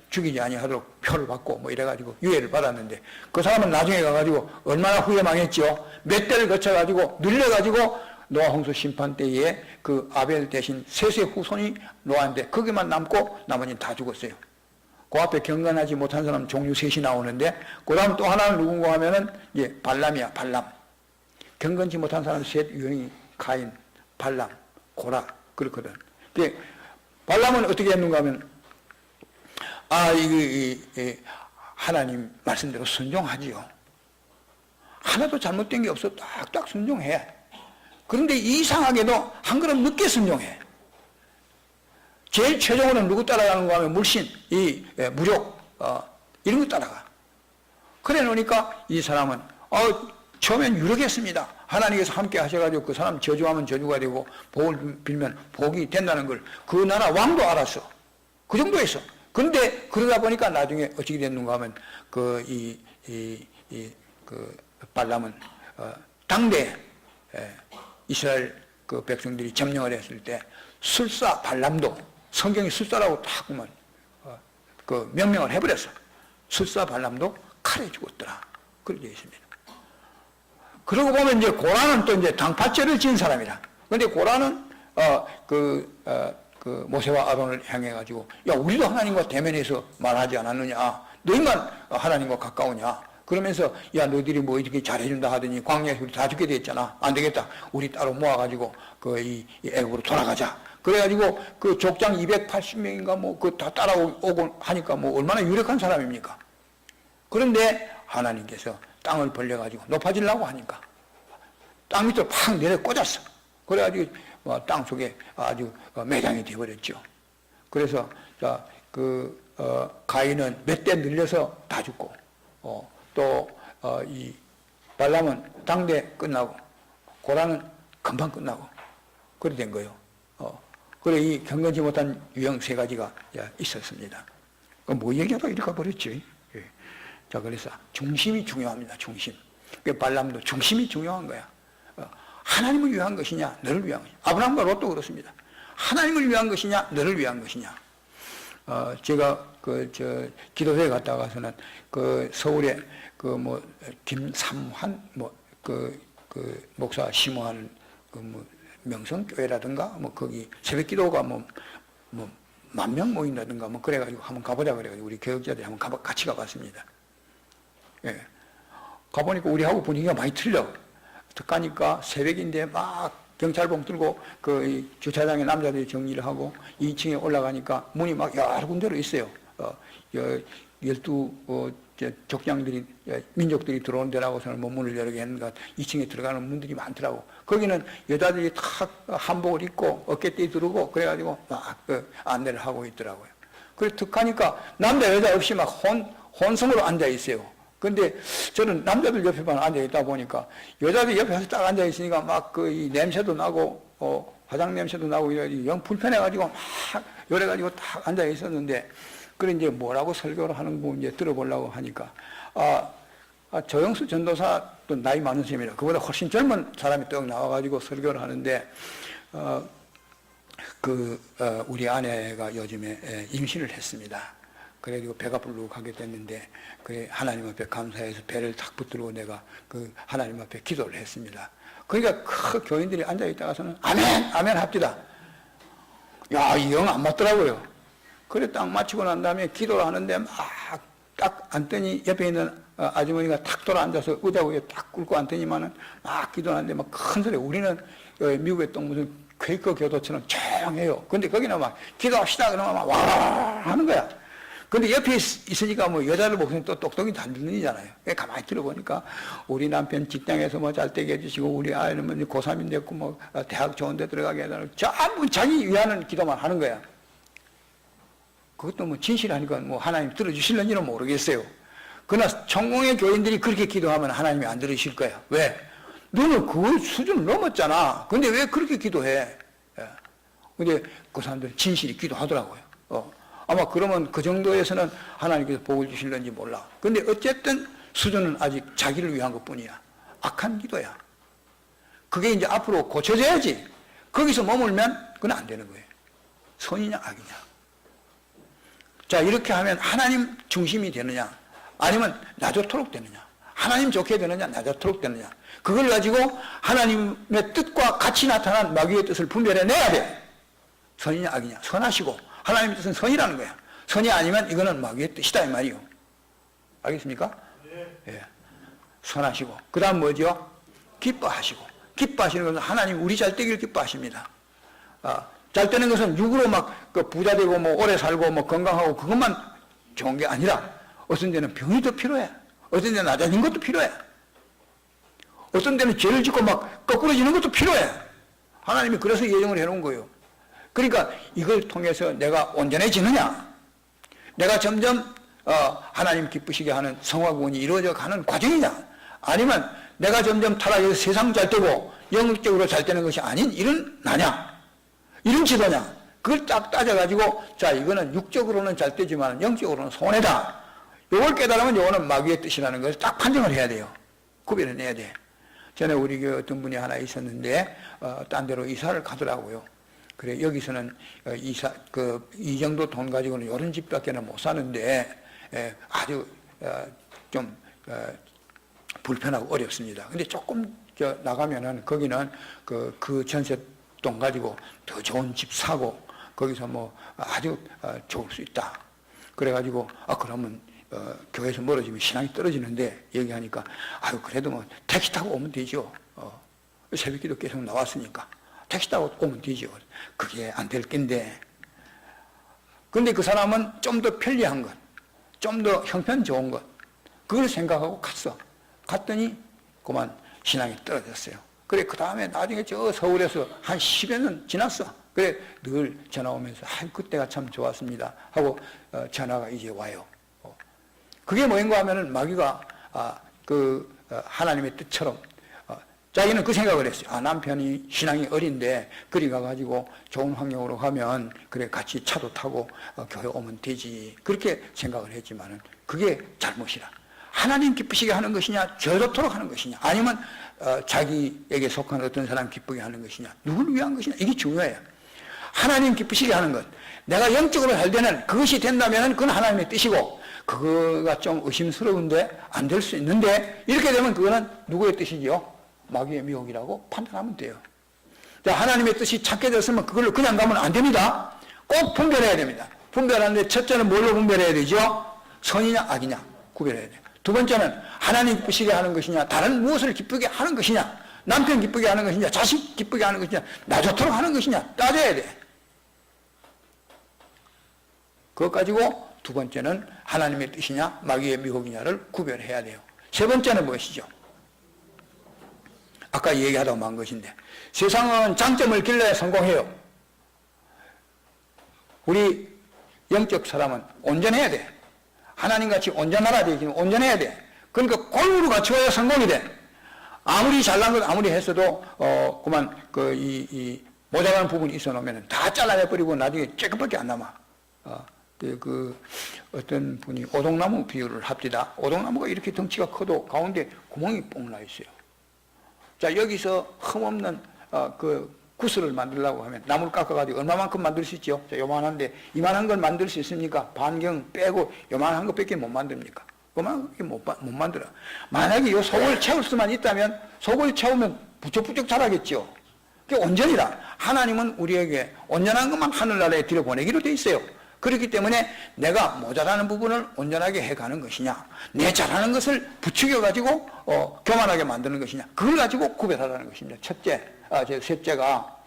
죽이지 아니하도록 표를 받고 뭐 이래가지고 유예를 받았는데 그 사람은 나중에 가가지고 얼마나 후회 망했죠. 몇 대를 거쳐가지고 늘려가지고 노아 홍수 심판 때에 그 아벨 대신 셋의 후손이 노아인데 거기만 남고 나머지는 다 죽었어요. 그 앞에 경건하지 못한 사람 종류 셋이 나오는데 그 다음 또 하나는 누군가 하면은 발람이야. 발람. 경건치 못한 사람 셋 유형이 가인, 발람, 고라 그렇거든. 발람은 어떻게 했는가 하면 하나님 말씀대로 순종하지요. 하나도 잘못된 게 없어. 딱딱 순종해. 그런데 이상하게도 한 걸음 늦게 순종해. 제일 최종으로는 누구 따라가는 거 하면 물신, 무력, 이런 거 따라가. 그래 놓으니까 이 사람은, 처음엔 유력했습니다. 하나님께서 함께 하셔가지고 그 사람 저주하면 저주가 되고 복을 빌면 복이 된다는 걸 그 나라 왕도 알았어. 그 정도였어. 근데 그러다 보니까 나중에 어떻게 됐는가 하면 그 발람은 당대 이스라엘 그 백성들이 점령을 했을 때 술사 발람도 성경이 술사라고 딱 보면 그 명명을 해버렸어. 술사 발람도 칼에 죽었더라. 그렇게 되어 있습니다. 그러고 보면 이제 고라는 또 이제 당파죄를 지은 사람이라. 근데 고라는 모세와 아론을 향해 가지고 야 우리도 하나님과 대면해서 말하지 않았느냐? 너희만 하나님과 가까우냐? 그러면서 야 너희들이 뭐 이렇게 잘해준다 하더니 광야에서 우리 다 죽게 됐잖아. 안 되겠다. 우리 따로 모아가지고 이 애굽으로 돌아가자. 그래가지고 그 족장 280명인가 뭐 그 다 따라오고 하니까 뭐 얼마나 유력한 사람입니까? 그런데 하나님께서 땅을 벌려가지고 높아지려고 하니까 땅 밑으로 팍 내려 꽂았어. 그래가지고 땅 속에 아주 매장이 되어버렸죠. 그래서 가인은 몇 대 늘려서 다 죽고 또 이 발람은 당대 끝나고 고라는 금방 끝나고 그래 된 거예요. 그래 이 경건치 못한 유형 세 가지가 있었습니다. 뭐 얘기하다 이렇게 버렸지. 자, 그래서 중심이 중요합니다. 중심. 발람도 중심이 중요한 거야. 하나님을 위한 것이냐, 너를 위한 것이냐. 아브라함과 롯도 그렇습니다. 하나님을 위한 것이냐, 너를 위한 것이냐. 제가 기도회에 갔다 가서는 서울에 김삼환 목사 심호하는 명성교회라든가 거기 새벽기도가 10,000명 모인다든가 그래가지고 한번 가보자 그래가지고 우리 교역자들이 한번 같이 가봤습니다. 예. 가보니까 우리하고 분위기가 많이 틀려. 가니까 새벽인데 막 경찰봉 들고 주차장에 남자들이 정리를 하고 2층에 올라가니까 문이 막 여러 군데로 있어요. 12 족장들이 민족들이 들어오는 데라고서는 문을 열게 했는가 2층에 들어가는 문들이 많더라고. 거기는 여자들이 다 한복을 입고 어깨띠 두르고 그래가지고 막 안내를 하고 있더라고요. 그래서 툭 가니까 남자 여자 없이 막 혼성으로 앉아 있어요. 근데 저는 남자들 옆에만 앉아 있다 보니까 여자들 옆에 딱 앉아 있으니까 막 이 냄새도 나고 화장 냄새도 나고 이래가지고 영 불편해가지고 막 요래가지고 딱 앉아 있었는데 그래 이제 뭐라고 설교를 하는 거 이제 들어보려고 하니까 조영수 전도사 또 나이 많은 셈이라 그보다 훨씬 젊은 사람이 떡 나와가지고 설교를 하는데 우리 아내가 요즘에 임신을 했습니다. 그래가지고 배가 불룩하게 됐는데 그래 하나님 앞에 감사해서 배를 탁 붙들고 내가 하나님 앞에 기도를 했습니다. 그러니까 교인들이 앉아 있다가서는 아멘 아멘 합디다. 야 이 영 안 맞더라고요. 그래 딱 마치고 난 다음에 기도를 하는데 막 딱 앉더니 옆에 있는 아주머니가 탁 돌아 앉아서 의자 위에 딱 꿇고 앉더니만은 막 기도하는데 막 큰 소리. 우리는 미국의 또 무슨 퀘이커 교도처럼 조용해요. 근데 거기는 막 기도합시다 그러면 막 와 하는 거야. 근데 옆에 있으니까 여자를 보고서 또 똑똑히 안 듣는 이잖아요. 가만히 들어보니까 우리 남편 직장에서 잘 되게 해주시고 우리 아이는 고3이 됐고 대학 좋은 데 들어가게 해달라고 전부 자기 위하는 기도만 하는 거야. 그것도 진실하니까 하나님 들어주실는지는 모르겠어요. 그러나 천공의 교인들이 그렇게 기도하면 하나님이 안 들으실 거야. 왜? 너는 그 수준을 넘었잖아. 근데 왜 그렇게 기도해? 근데 그 사람들은 진실이 기도하더라고요. 아마 그러면 그 정도에서는 하나님께서 복을 주실는지 몰라. 근데 어쨌든 수준은 아직 자기를 위한 것 뿐이야. 악한 기도야. 그게 이제 앞으로 고쳐져야지. 거기서 머물면 그건 안 되는 거예요. 선이냐 악이냐. 자, 이렇게 하면 하나님 중심이 되느냐, 아니면 나 좋도록 되느냐, 하나님 좋게 되느냐, 나 좋도록 되느냐. 그걸 가지고 하나님의 뜻과 같이 나타난 마귀의 뜻을 분별해내야 돼. 선이냐 악이냐. 선하시고 하나님의 뜻은 선이라는 거야. 선이 아니면 이거는 마귀의 뜻이다 이 말이요. 알겠습니까? 예. 선하시고 그 다음 뭐죠? 기뻐하시고. 기뻐하시는 것은 하나님 우리 잘 되기를 기뻐하십니다. 잘 되는 것은 육으로 부자 되고 오래 살고 건강하고 그것만 좋은 게 아니라 어떤 데는 병이 더 필요해. 어떤 데는 낮아진 것도 필요해. 어떤 데는 죄를 짓고 거꾸러지는 것도 필요해. 하나님이 그래서 예정을 해놓은 거예요. 그러니까 이걸 통해서 내가 온전해지느냐, 내가 점점 하나님 기쁘시게 하는 성화구원이 이루어져 가는 과정이냐, 아니면 내가 점점 타락해서 세상 잘 되고 영적으로 잘 되는 것이 아닌 이런 나냐, 이런 지도냐, 그걸 딱 따져가지고 자 이거는 육적으로는 잘 되지만 영적으로는 손해다, 이걸 깨달으면 이거는 마귀의 뜻이라는 것을 딱 판정을 해야 돼요. 구별해내야 돼. 전에 우리 교회 어떤 분이 하나 있었는데 딴 데로 이사를 가더라고요. 그래 여기서는 이 정도 돈 가지고는 이런 집밖에는 못 사는데 아주 좀 불편하고 어렵습니다. 근데 조금 나가면은 거기는 그 전세 돈 가지고 더 좋은 집 사고 거기서 뭐 아주 좋을 수 있다. 그래가지고 그러면 교회에서 멀어지면 신앙이 떨어지는데 얘기하니까 그래도 뭐 택시 타고 오면 되죠. 새벽기도 계속 나왔으니까 택시 타고 오면 되죠. 그게 안 될 낀데, 근데 그 사람은 좀 더 편리한 것, 좀 더 형편 좋은 것, 그걸 생각하고 갔더니 그만 신앙이 떨어졌어요. 그래 그 다음에 나중에 저 서울에서 한 10여 년 지났어. 그래 늘 전화 오면서 그때가 참 좋았습니다 하고 전화가 이제 와요. 그게 뭐인가 하면은 마귀가 하나님의 뜻처럼 자기는 그 생각을 했어요. 남편이 신앙이 어린데 그리 가가지고 좋은 환경으로 가면 그래 같이 차도 타고 교회 오면 되지, 그렇게 생각을 했지만은 그게 잘못이라. 하나님 기쁘시게 하는 것이냐, 저렇도록 하는 것이냐, 아니면 자기에게 속한 어떤 사람 기쁘게 하는 것이냐, 누굴 위한 것이냐, 이게 중요해요. 하나님 기쁘시게 하는 것, 내가 영적으로 잘 되는 그것이 된다면 그건 하나님의 뜻이고, 그거가 좀 의심스러운데 안 될 수 있는데 이렇게 되면 그거는 누구의 뜻이지요? 마귀의 미혹이라고 판단하면 돼요. 자, 하나님의 뜻이 찾게 됐으면 그걸로 그냥 가면 안 됩니다. 꼭 분별해야 됩니다. 분별하는데 첫째는 뭘로 분별해야 되죠? 선이냐 악이냐 구별해야 돼요. 두 번째는 하나님 기쁘시게 하는 것이냐, 다른 무엇을 기쁘게 하는 것이냐, 남편 기쁘게 하는 것이냐, 자식 기쁘게 하는 것이냐, 나 좋도록 하는 것이냐 따져야 돼. 그것 가지고 두 번째는 하나님의 뜻이냐 마귀의 미혹이냐를 구별해야 돼요. 세 번째는 무엇이죠? 아까 얘기하다 만 것인데, 세상은 장점을 길러야 성공해요. 우리 영적 사람은 온전해야 돼. 하나님같이 온전하라 되기는 온전해야 돼. 그러니까 골고루 갖추어야 성공이 돼. 아무리 잘난 것 아무리 했어도 그만 이 모자라는 부분이 있어 놓으면 다 잘라내버리고 나중에 쬐끔밖에 안 남아. 어떤 분이 오동나무 비유를 합디다. 오동나무가 이렇게 덩치가 커도 가운데 구멍이 뽕 나 있어요. 자, 여기서 흠없는 구슬을 만들려고 하면 나무를 깎아가지고 얼마만큼 만들 수 있죠? 자, 요만한데 이만한 걸 만들 수 있습니까? 반경 빼고 요만한 것밖에 못 만듭니까? 그만한 것밖에 못 만들어. 만약에 요 속을 채울 수만 있다면 속을 채우면 부쩍부쩍 자라겠죠. 그게 온전이라. 하나님은 우리에게 온전한 것만 하늘나라에 들여보내기로 돼 있어요. 그렇기 때문에 내가 모자라는 부분을 온전하게 해가는 것이냐, 내 잘하는 것을 부추겨가지고 교만하게 만드는 것이냐, 그걸 가지고 구별하라는 것입니다. 셋째가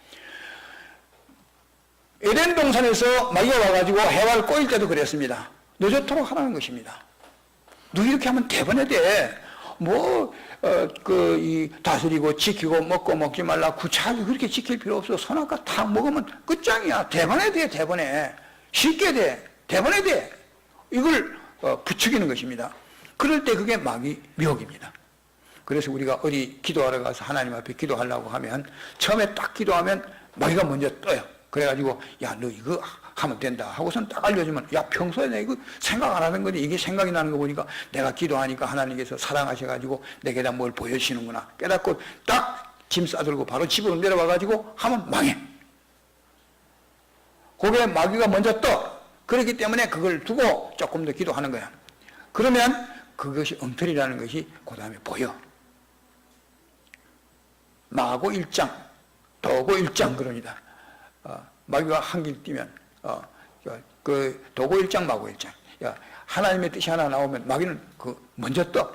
에덴 동산에서 마귀가 와가지고 해와를 꼬일 때도 그랬습니다. 늦도록 하라는 것입니다. 너 이렇게 하면 대번에 돼. 다스리고 지키고 먹고 먹지 말라 구차하게 그렇게 지킬 필요 없어. 선악과 탁 먹으면 끝장이야. 대번에 돼, 대번에. 쉽게 돼, 대번에 돼. 이걸 부추기는 것입니다. 그럴 때 그게 마귀 미혹입니다. 그래서 우리가 어디 기도하러 가서 하나님 앞에 기도하려고 하면 처음에 딱 기도하면 마귀가 먼저 떠요. 그래가지고 야, 너 이거 하면 된다 하고선 딱 알려주면, 야, 평소에 내가 이거 생각 안 하는 건데 이게 생각이 나는 거 보니까 내가 기도하니까 하나님께서 사랑하셔가지고 내게다 뭘 보여주시는구나 깨닫고 딱 짐 싸들고 바로 집으로 내려와가지고 하면 망해. 그게 마귀가 먼저 떠. 그렇기 때문에 그걸 두고 조금 더 기도하는 거야. 그러면 그것이 엉터리라는 것이 그 다음에 보여. 마고 1장, 도고 1장 그럽니다. 마귀가 한 길 뛰면 도고 1장, 마고 1장. 하나님의 뜻이 하나 나오면 마귀는 먼저 떠.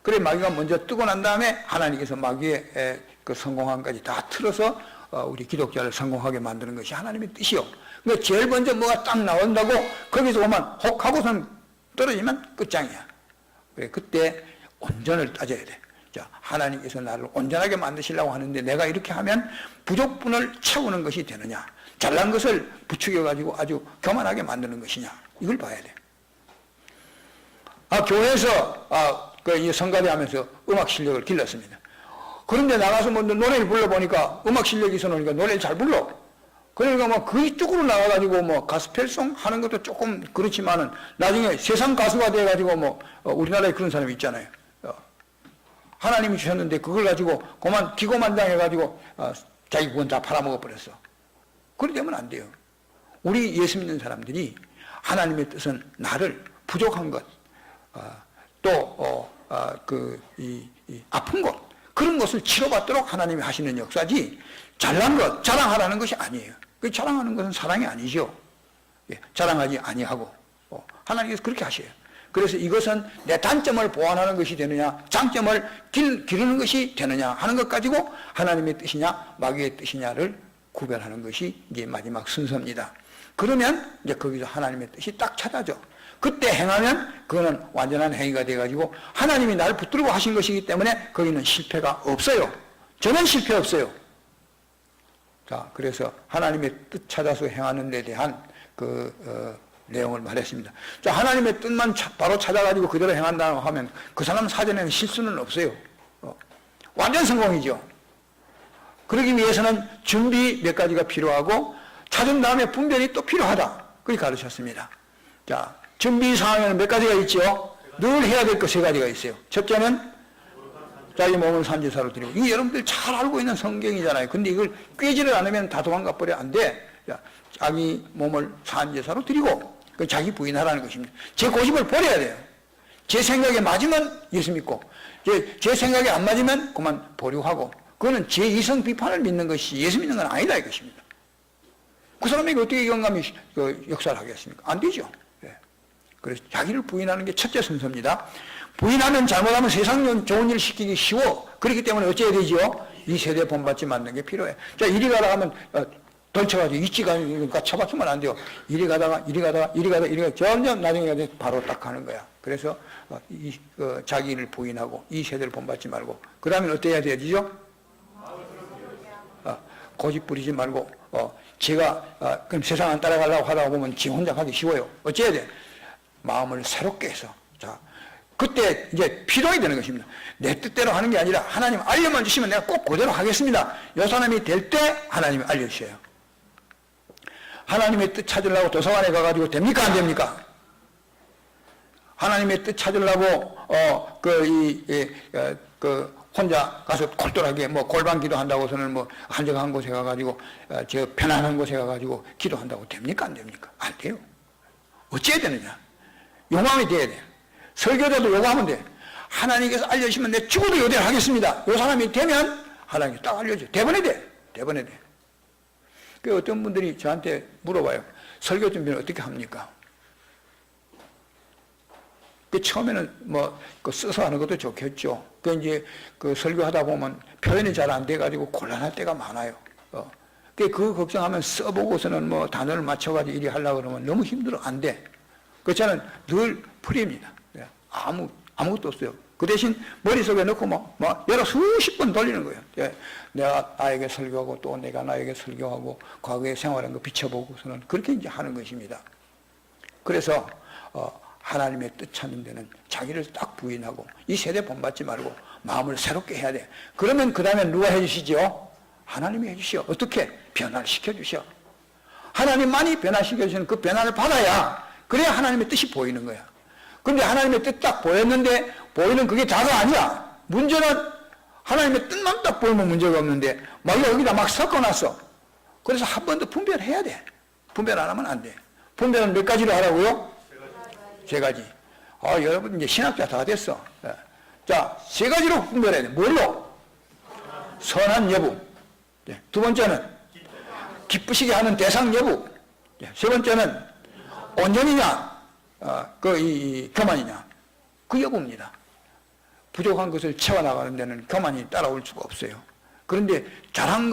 그래 마귀가 먼저 뜨고 난 다음에 하나님께서 마귀의 그 성공함까지 다 틀어서 우리 기독자를 성공하게 만드는 것이 하나님의 뜻이요. 그러니까 제일 먼저 뭐가 딱 나온다고 거기서 오면 혹 하고선 떨어지면 끝장이야. 그래, 그때 온전을 따져야 돼. 자, 하나님께서 나를 온전하게 만드시려고 하는데 내가 이렇게 하면 부족분을 채우는 것이 되느냐, 잘난 것을 부추겨가지고 아주 교만하게 만드는 것이냐, 이걸 봐야 돼. 교회에서 이 성가대 하면서 음악 실력을 길렀습니다. 그런데 나가서 뭐 노래를 불러보니까 음악 실력이 있어놓으니까 노래를 잘 불러. 그러니까 뭐 그쪽으로 나가가지고 뭐 가스펠송 하는 것도 조금 그렇지만은 나중에 세상 가수가 돼가지고 뭐 우리나라에 그런 사람이 있잖아요. 하나님이 주셨는데 그걸 가지고 그만 기고만장해가지고 자기 구원 다 팔아먹어버렸어. 그렇게 되면 안 돼요. 우리 예수 믿는 사람들이 하나님의 뜻은 나를 부족한 것, 아픈 것, 그런 것을 치료받도록 하나님이 하시는 역사지, 잘난 것, 자랑하라는 것이 아니에요. 그 자랑하는 것은 사랑이 아니죠. 자랑하지 아니하고, 하나님께서 그렇게 하셔요. 그래서 이것은 내 단점을 보완하는 것이 되느냐, 장점을 기르는 것이 되느냐 하는 것 가지고 하나님의 뜻이냐, 마귀의 뜻이냐를 구별하는 것이 이제 마지막 순서입니다. 그러면 이제 거기서 하나님의 뜻이 딱 찾아져. 그때 행하면 그거는 완전한 행위가 돼가지고 하나님이 나를 붙들고 하신 것이기 때문에 거기는 실패가 없어요. 저는 실패 없어요. 자, 그래서 하나님의 뜻 찾아서 행하는 데 대한 내용을 말했습니다. 자, 하나님의 뜻만 바로 찾아가지고 그대로 행한다고 하면 그 사람 사전에는 실수는 없어요. 완전 성공이죠. 그러기 위해서는 준비 몇 가지가 필요하고 찾은 다음에 분별이 또 필요하다. 그렇게 가르쳤습니다. 자, 준비 사항에는 몇 가지가 있죠? 늘 해야 될 것 세 가지가 있어요. 첫째는 자기 몸을 산제사로 드리고, 이거 여러분들 잘 알고 있는 성경이잖아요. 근데 이걸 꿰지를 않으면 다 도망가 버려 안 돼. 자, 자기 몸을 산제사로 드리고, 그 자기 부인하라는 것입니다. 제 고집을 버려야 돼요. 제 생각에 맞으면 예수 믿고, 제 생각에 안 맞으면 그만 보류하고, 그거는 제 이성 비판을 믿는 것이 예수 믿는 건 아니다 이것입니다. 그 사람에게 어떻게 영감이 역사를 하겠습니까? 안 되죠. 그래서 자기를 부인하는 게 첫째 순서입니다. 부인하면 잘못하면 세상 좋은 일 시키기 쉬워. 그렇기 때문에 어찌해야 되죠? 이 세대 본받지 않는 게 필요해. 자, 이리 가다 하면 덜쳐가지고 있지가 않으니까 쳐박히면 안 돼요. 이리 가다가 점점 나중에 바로 딱 가는 거야. 그래서 자기를 부인하고 이 세대를 본받지 말고, 그 다음에 어때야 되죠? 고집 부리지 말고, 그럼 세상 안 따라가려고 하다 보면 지 혼자 가기 쉬워요. 어찌해야 돼? 마음을 새롭게 해서. 자, 그때 이제 필요하게 되는 것입니다. 내 뜻대로 하는 게 아니라 하나님 알려만 주시면 내가 꼭 그대로 하겠습니다. 이 사람이 될 때 하나님이 알려주셔요. 하나님의 뜻 찾으려고 도서관에 가가지고 됩니까? 안 됩니까? 하나님의 뜻 찾으려고, 혼자 가서 골똘하게 골방 기도한다고 해서는 한적한 곳에 가가지고, 편안한 곳에 가가지고 기도한다고 됩니까? 안 됩니까? 안 돼요. 어찌해야 되느냐? 용함이 돼야 돼. 설교자도 요구하면 돼. 하나님께서 알려주시면 내 죽어도 요대로 하겠습니다. 요 사람이 되면 하나님이 딱 알려줘. 대번에 돼. 그 어떤 분들이 저한테 물어봐요. 설교 준비는 어떻게 합니까? 그 처음에는 써서 하는 것도 좋겠죠. 이제 설교하다 보면 표현이 잘 안 돼가지고 곤란할 때가 많아요. 그 걱정하면 써보고서는 단어를 맞춰가지고 이리 하려고 그러면 너무 힘들어. 안 돼. 그렇잖아요. 늘 프리입니다. 아무것도 없어요. 그 대신 머릿속에 넣고 여러 수십 번 돌리는 거예요. 내가 나에게 설교하고 또 내가 나에게 설교하고 과거에 생활한 거 비춰보고서는 그렇게 이제 하는 것입니다. 그래서 하나님의 뜻 찾는 데는 자기를 딱 부인하고 이 세대 본받지 말고 마음을 새롭게 해야 돼. 그러면 그 다음에 누가 해주시죠? 하나님이 해주시오. 어떻게? 변화를 시켜주시오. 하나님만이 변화시켜주시는 그 변화를 받아야 그래야 하나님의 뜻이 보이는 거야. 그런데 하나님의 뜻 딱 보였는데 보이는 그게 다가 아니야. 문제는 하나님의 뜻만 딱 보이면 문제가 없는데 여기다 막 섞어놨어. 그래서 한 번 더 분별해야 돼. 분별 안 하면 안 돼. 분별은 몇 가지로 하라고요? 세 가지. 여러분 이제 신학자 다 됐어. 자, 세 가지로 분별해야 돼. 뭘로? 선한 여부. 두 번째는 기쁘시게 하는 대상 여부. 세 번째는 온전이냐, 교만이냐. 그 여부입니다. 부족한 것을 채워나가는 데는 교만이 따라올 수가 없어요. 그런데 잘하는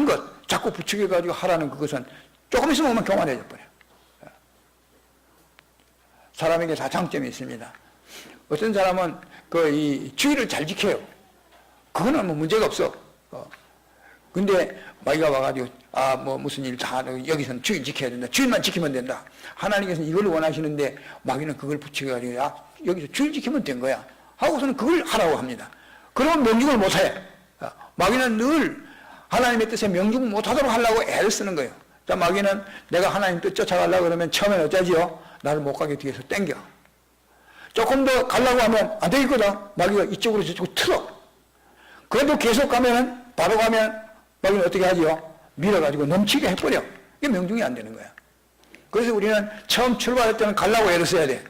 것, 자꾸 부추겨가지고 하라는 그것은 조금 있으면 오면 교만해져 버려요. 사람에게 다 장점이 있습니다. 어떤 사람은 이 주의를 잘 지켜요. 그거는 뭐 문제가 없어. 근데 마귀가 와가지고 뭐 무슨 일 다 여기서는 주일 지켜야 된다. 주일만 지키면 된다. 하나님께서는 이걸 원하시는데 마귀는 그걸 붙여가지고 여기서 주일 지키면 된 거야. 하고서는 그걸 하라고 합니다. 그러면 명중을 못해. 마귀는 늘 하나님의 뜻에 명중 못하도록 하려고 애를 쓰는 거예요. 자, 마귀는 내가 하나님 뜻 쫓아가려고 그러면 처음엔 어쩌지요? 나를 못 가게 뒤에서 땡겨. 조금 더 가려고 하면 안 되겠거든. 마귀가 이쪽으로 저쪽으로 틀어. 그래도 계속 가면은, 바로 가면 마귀는 어떻게 하지요? 밀어가지고 넘치게 해버려. 이게 명중이 안 되는 거야. 그래서 우리는 처음 출발할 때는 가려고 애를 써야 돼.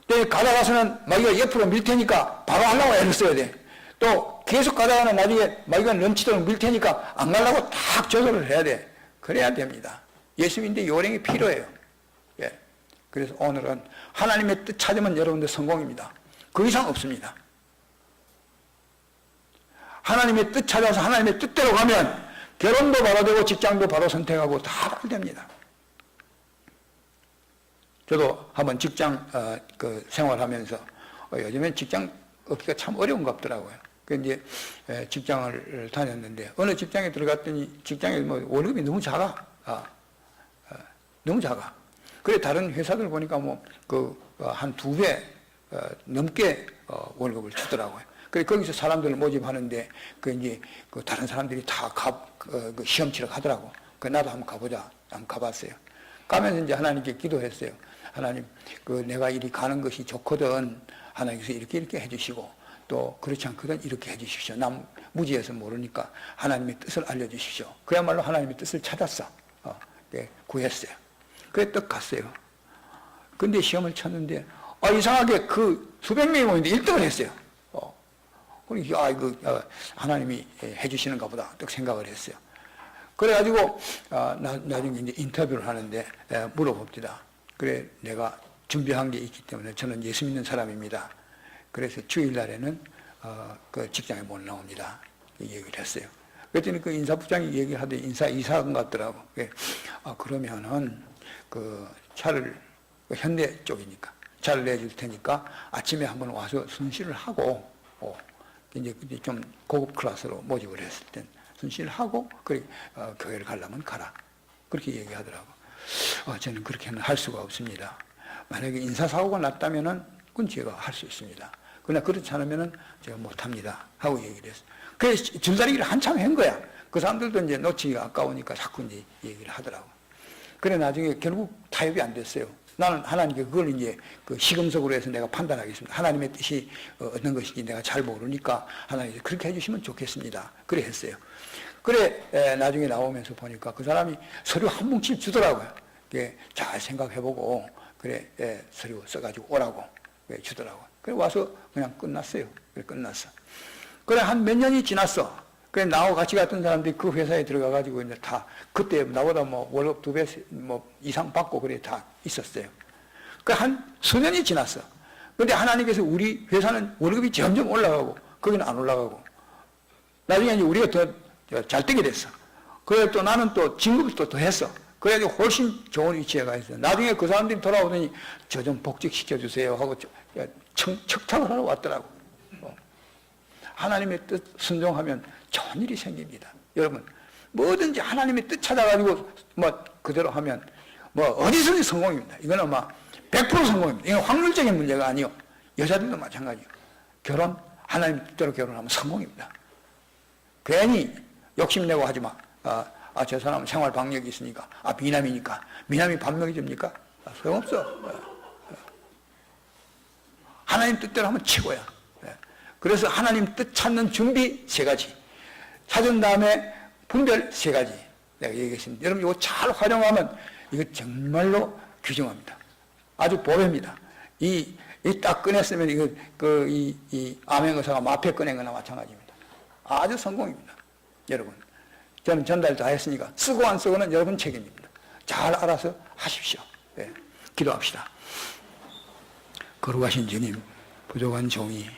또 가다가서는 마귀가 옆으로 밀 테니까 바로 하려고 애를 써야 돼. 또 계속 가다가는 나중에 마귀가 넘치도록 밀 테니까 안 가려고 딱 조절을 해야 돼. 그래야 됩니다. 예수님인데 요령이 필요해요. 예. 그래서 오늘은 하나님의 뜻 찾으면 여러분들 성공입니다. 그 이상 없습니다. 하나님의 뜻 찾아서 하나님의 뜻대로 가면 결혼도 바로 되고 직장도 바로 선택하고 다 바로 됩니다. 저도 한번 직장 생활하면서 요즘엔 직장 얻기가 참 어려운 것 같더라고요. 그 이제 직장을 다녔는데 어느 직장에 들어갔더니 직장에 뭐 월급이 너무 작아. 너무 작아. 그래 다른 회사들 보니까 뭐 한 2배 넘게 월급을 주더라고요. 그래 거기서 사람들을 모집하는데 그 이제 다른 사람들이 다 시험 치러 가더라고. 그 나도 한번 가보자. 한번 가봤어요. 가면서 이제 하나님께 기도했어요. 하나님, 내가 이리 가는 것이 좋거든. 하나님께서 이렇게 해주시고, 또 그렇지 않거든. 이렇게 해주십시오. 남 무지해서 모르니까 하나님의 뜻을 알려주십시오. 그야말로 하나님의 뜻을 찾았어. 구했어요. 그래 떡 갔어요. 근데 시험을 쳤는데, 이상하게 수백 명이 모이는데 1등을 했어요. 그러니까, 하나님이 해주시는가 보다. 딱 생각을 했어요. 그래가지고, 나중에 이제 인터뷰를 하는데, 물어봅니다. 그래, 내가 준비한 게 있기 때문에 저는 예수 믿는 사람입니다. 그래서 주일날에는, 직장에 못 나옵니다. 얘기를 했어요. 그랬더니 그 인사부장이 얘기하더니 이사한 것 같더라고. 그러면은, 차를, 현대 쪽이니까, 차를 내줄 테니까 아침에 한번 와서 순시를 하고, 이제 좀 고급 클래스로 모집을 했을 땐 순시를 하고, 그래, 교회를 가려면 가라. 그렇게 얘기하더라고. 저는 그렇게는 할 수가 없습니다. 만약에 인사사고가 났다면은, 그건 제가 할 수 있습니다. 그러나 그렇지 않으면은 제가 못합니다. 하고 얘기를 했어요. 그래서 줄다리기를 한참 한 거야. 그 사람들도 이제 놓치기가 아까우니까 자꾸 이제 얘기를 하더라고. 그래, 나중에 결국 타협이 안 됐어요. 나는 하나님께 그걸 이제 시금석으로 해서 내가 판단하겠습니다. 하나님의 뜻이 어떤 것인지 내가 잘 모르니까 하나님께서 그렇게 해주시면 좋겠습니다. 그래 했어요. 그래, 나중에 나오면서 보니까 그 사람이 서류 한 뭉칠 주더라고요. 잘 생각해보고, 그래, 서류 써가지고 오라고 주더라고요. 그래, 와서 그냥 끝났어요. 그래, 끝났어. 그래, 한 몇 년이 지났어. 그래, 나하고 같이 갔던 사람들이 그 회사에 들어가가지고 이제 다, 그때 나보다 뭐 월급 2배 뭐 이상 받고 그래 다 있었어요. 그 한 수년이 지났어. 근데 하나님께서 우리 회사는 월급이 점점 올라가고, 거기는 안 올라가고, 나중에 이제 우리가 더 잘 되게 됐어. 그래 또 나는 또 진급을 또 했어. 그래가지고 훨씬 좋은 위치에 가 있어. 나중에 그 사람들이 돌아오더니 저 좀 복직시켜주세요 하고 척탁을 하러 왔더라고. 하나님의 뜻 순종하면 좋은 일이 생깁니다. 여러분, 뭐든지 하나님의 뜻 찾아가지고 뭐 그대로 하면 뭐 어디서든 성공입니다. 이거는 막 100% 성공입니다. 이건 확률적인 문제가 아니요. 여자들도 마찬가지예요. 결혼, 하나님 뜻대로 결혼하면 성공입니다. 괜히 욕심내고 하지 마. 저 사람은 생활 방역이 있으니까. 미남이니까. 미남이 밥 먹여줍니까? 소용없어. 하나님 뜻대로 하면 최고야. 그래서 하나님 뜻 찾는 준비 3가지. 찾은 다음에 분별 3가지. 내가 얘기했습니다. 여러분 이거 잘 활용하면 이거 정말로 귀중합니다. 아주 보배입니다. 이 딱 꺼냈으면 이 암행의사가 마패 꺼낸 거나 마찬가지입니다. 아주 성공입니다. 여러분. 저는 전달 다 했으니까 쓰고 안 쓰고는 여러분 책임입니다. 잘 알아서 하십시오. 기도합시다. 거룩하신 주님, 부족한 종이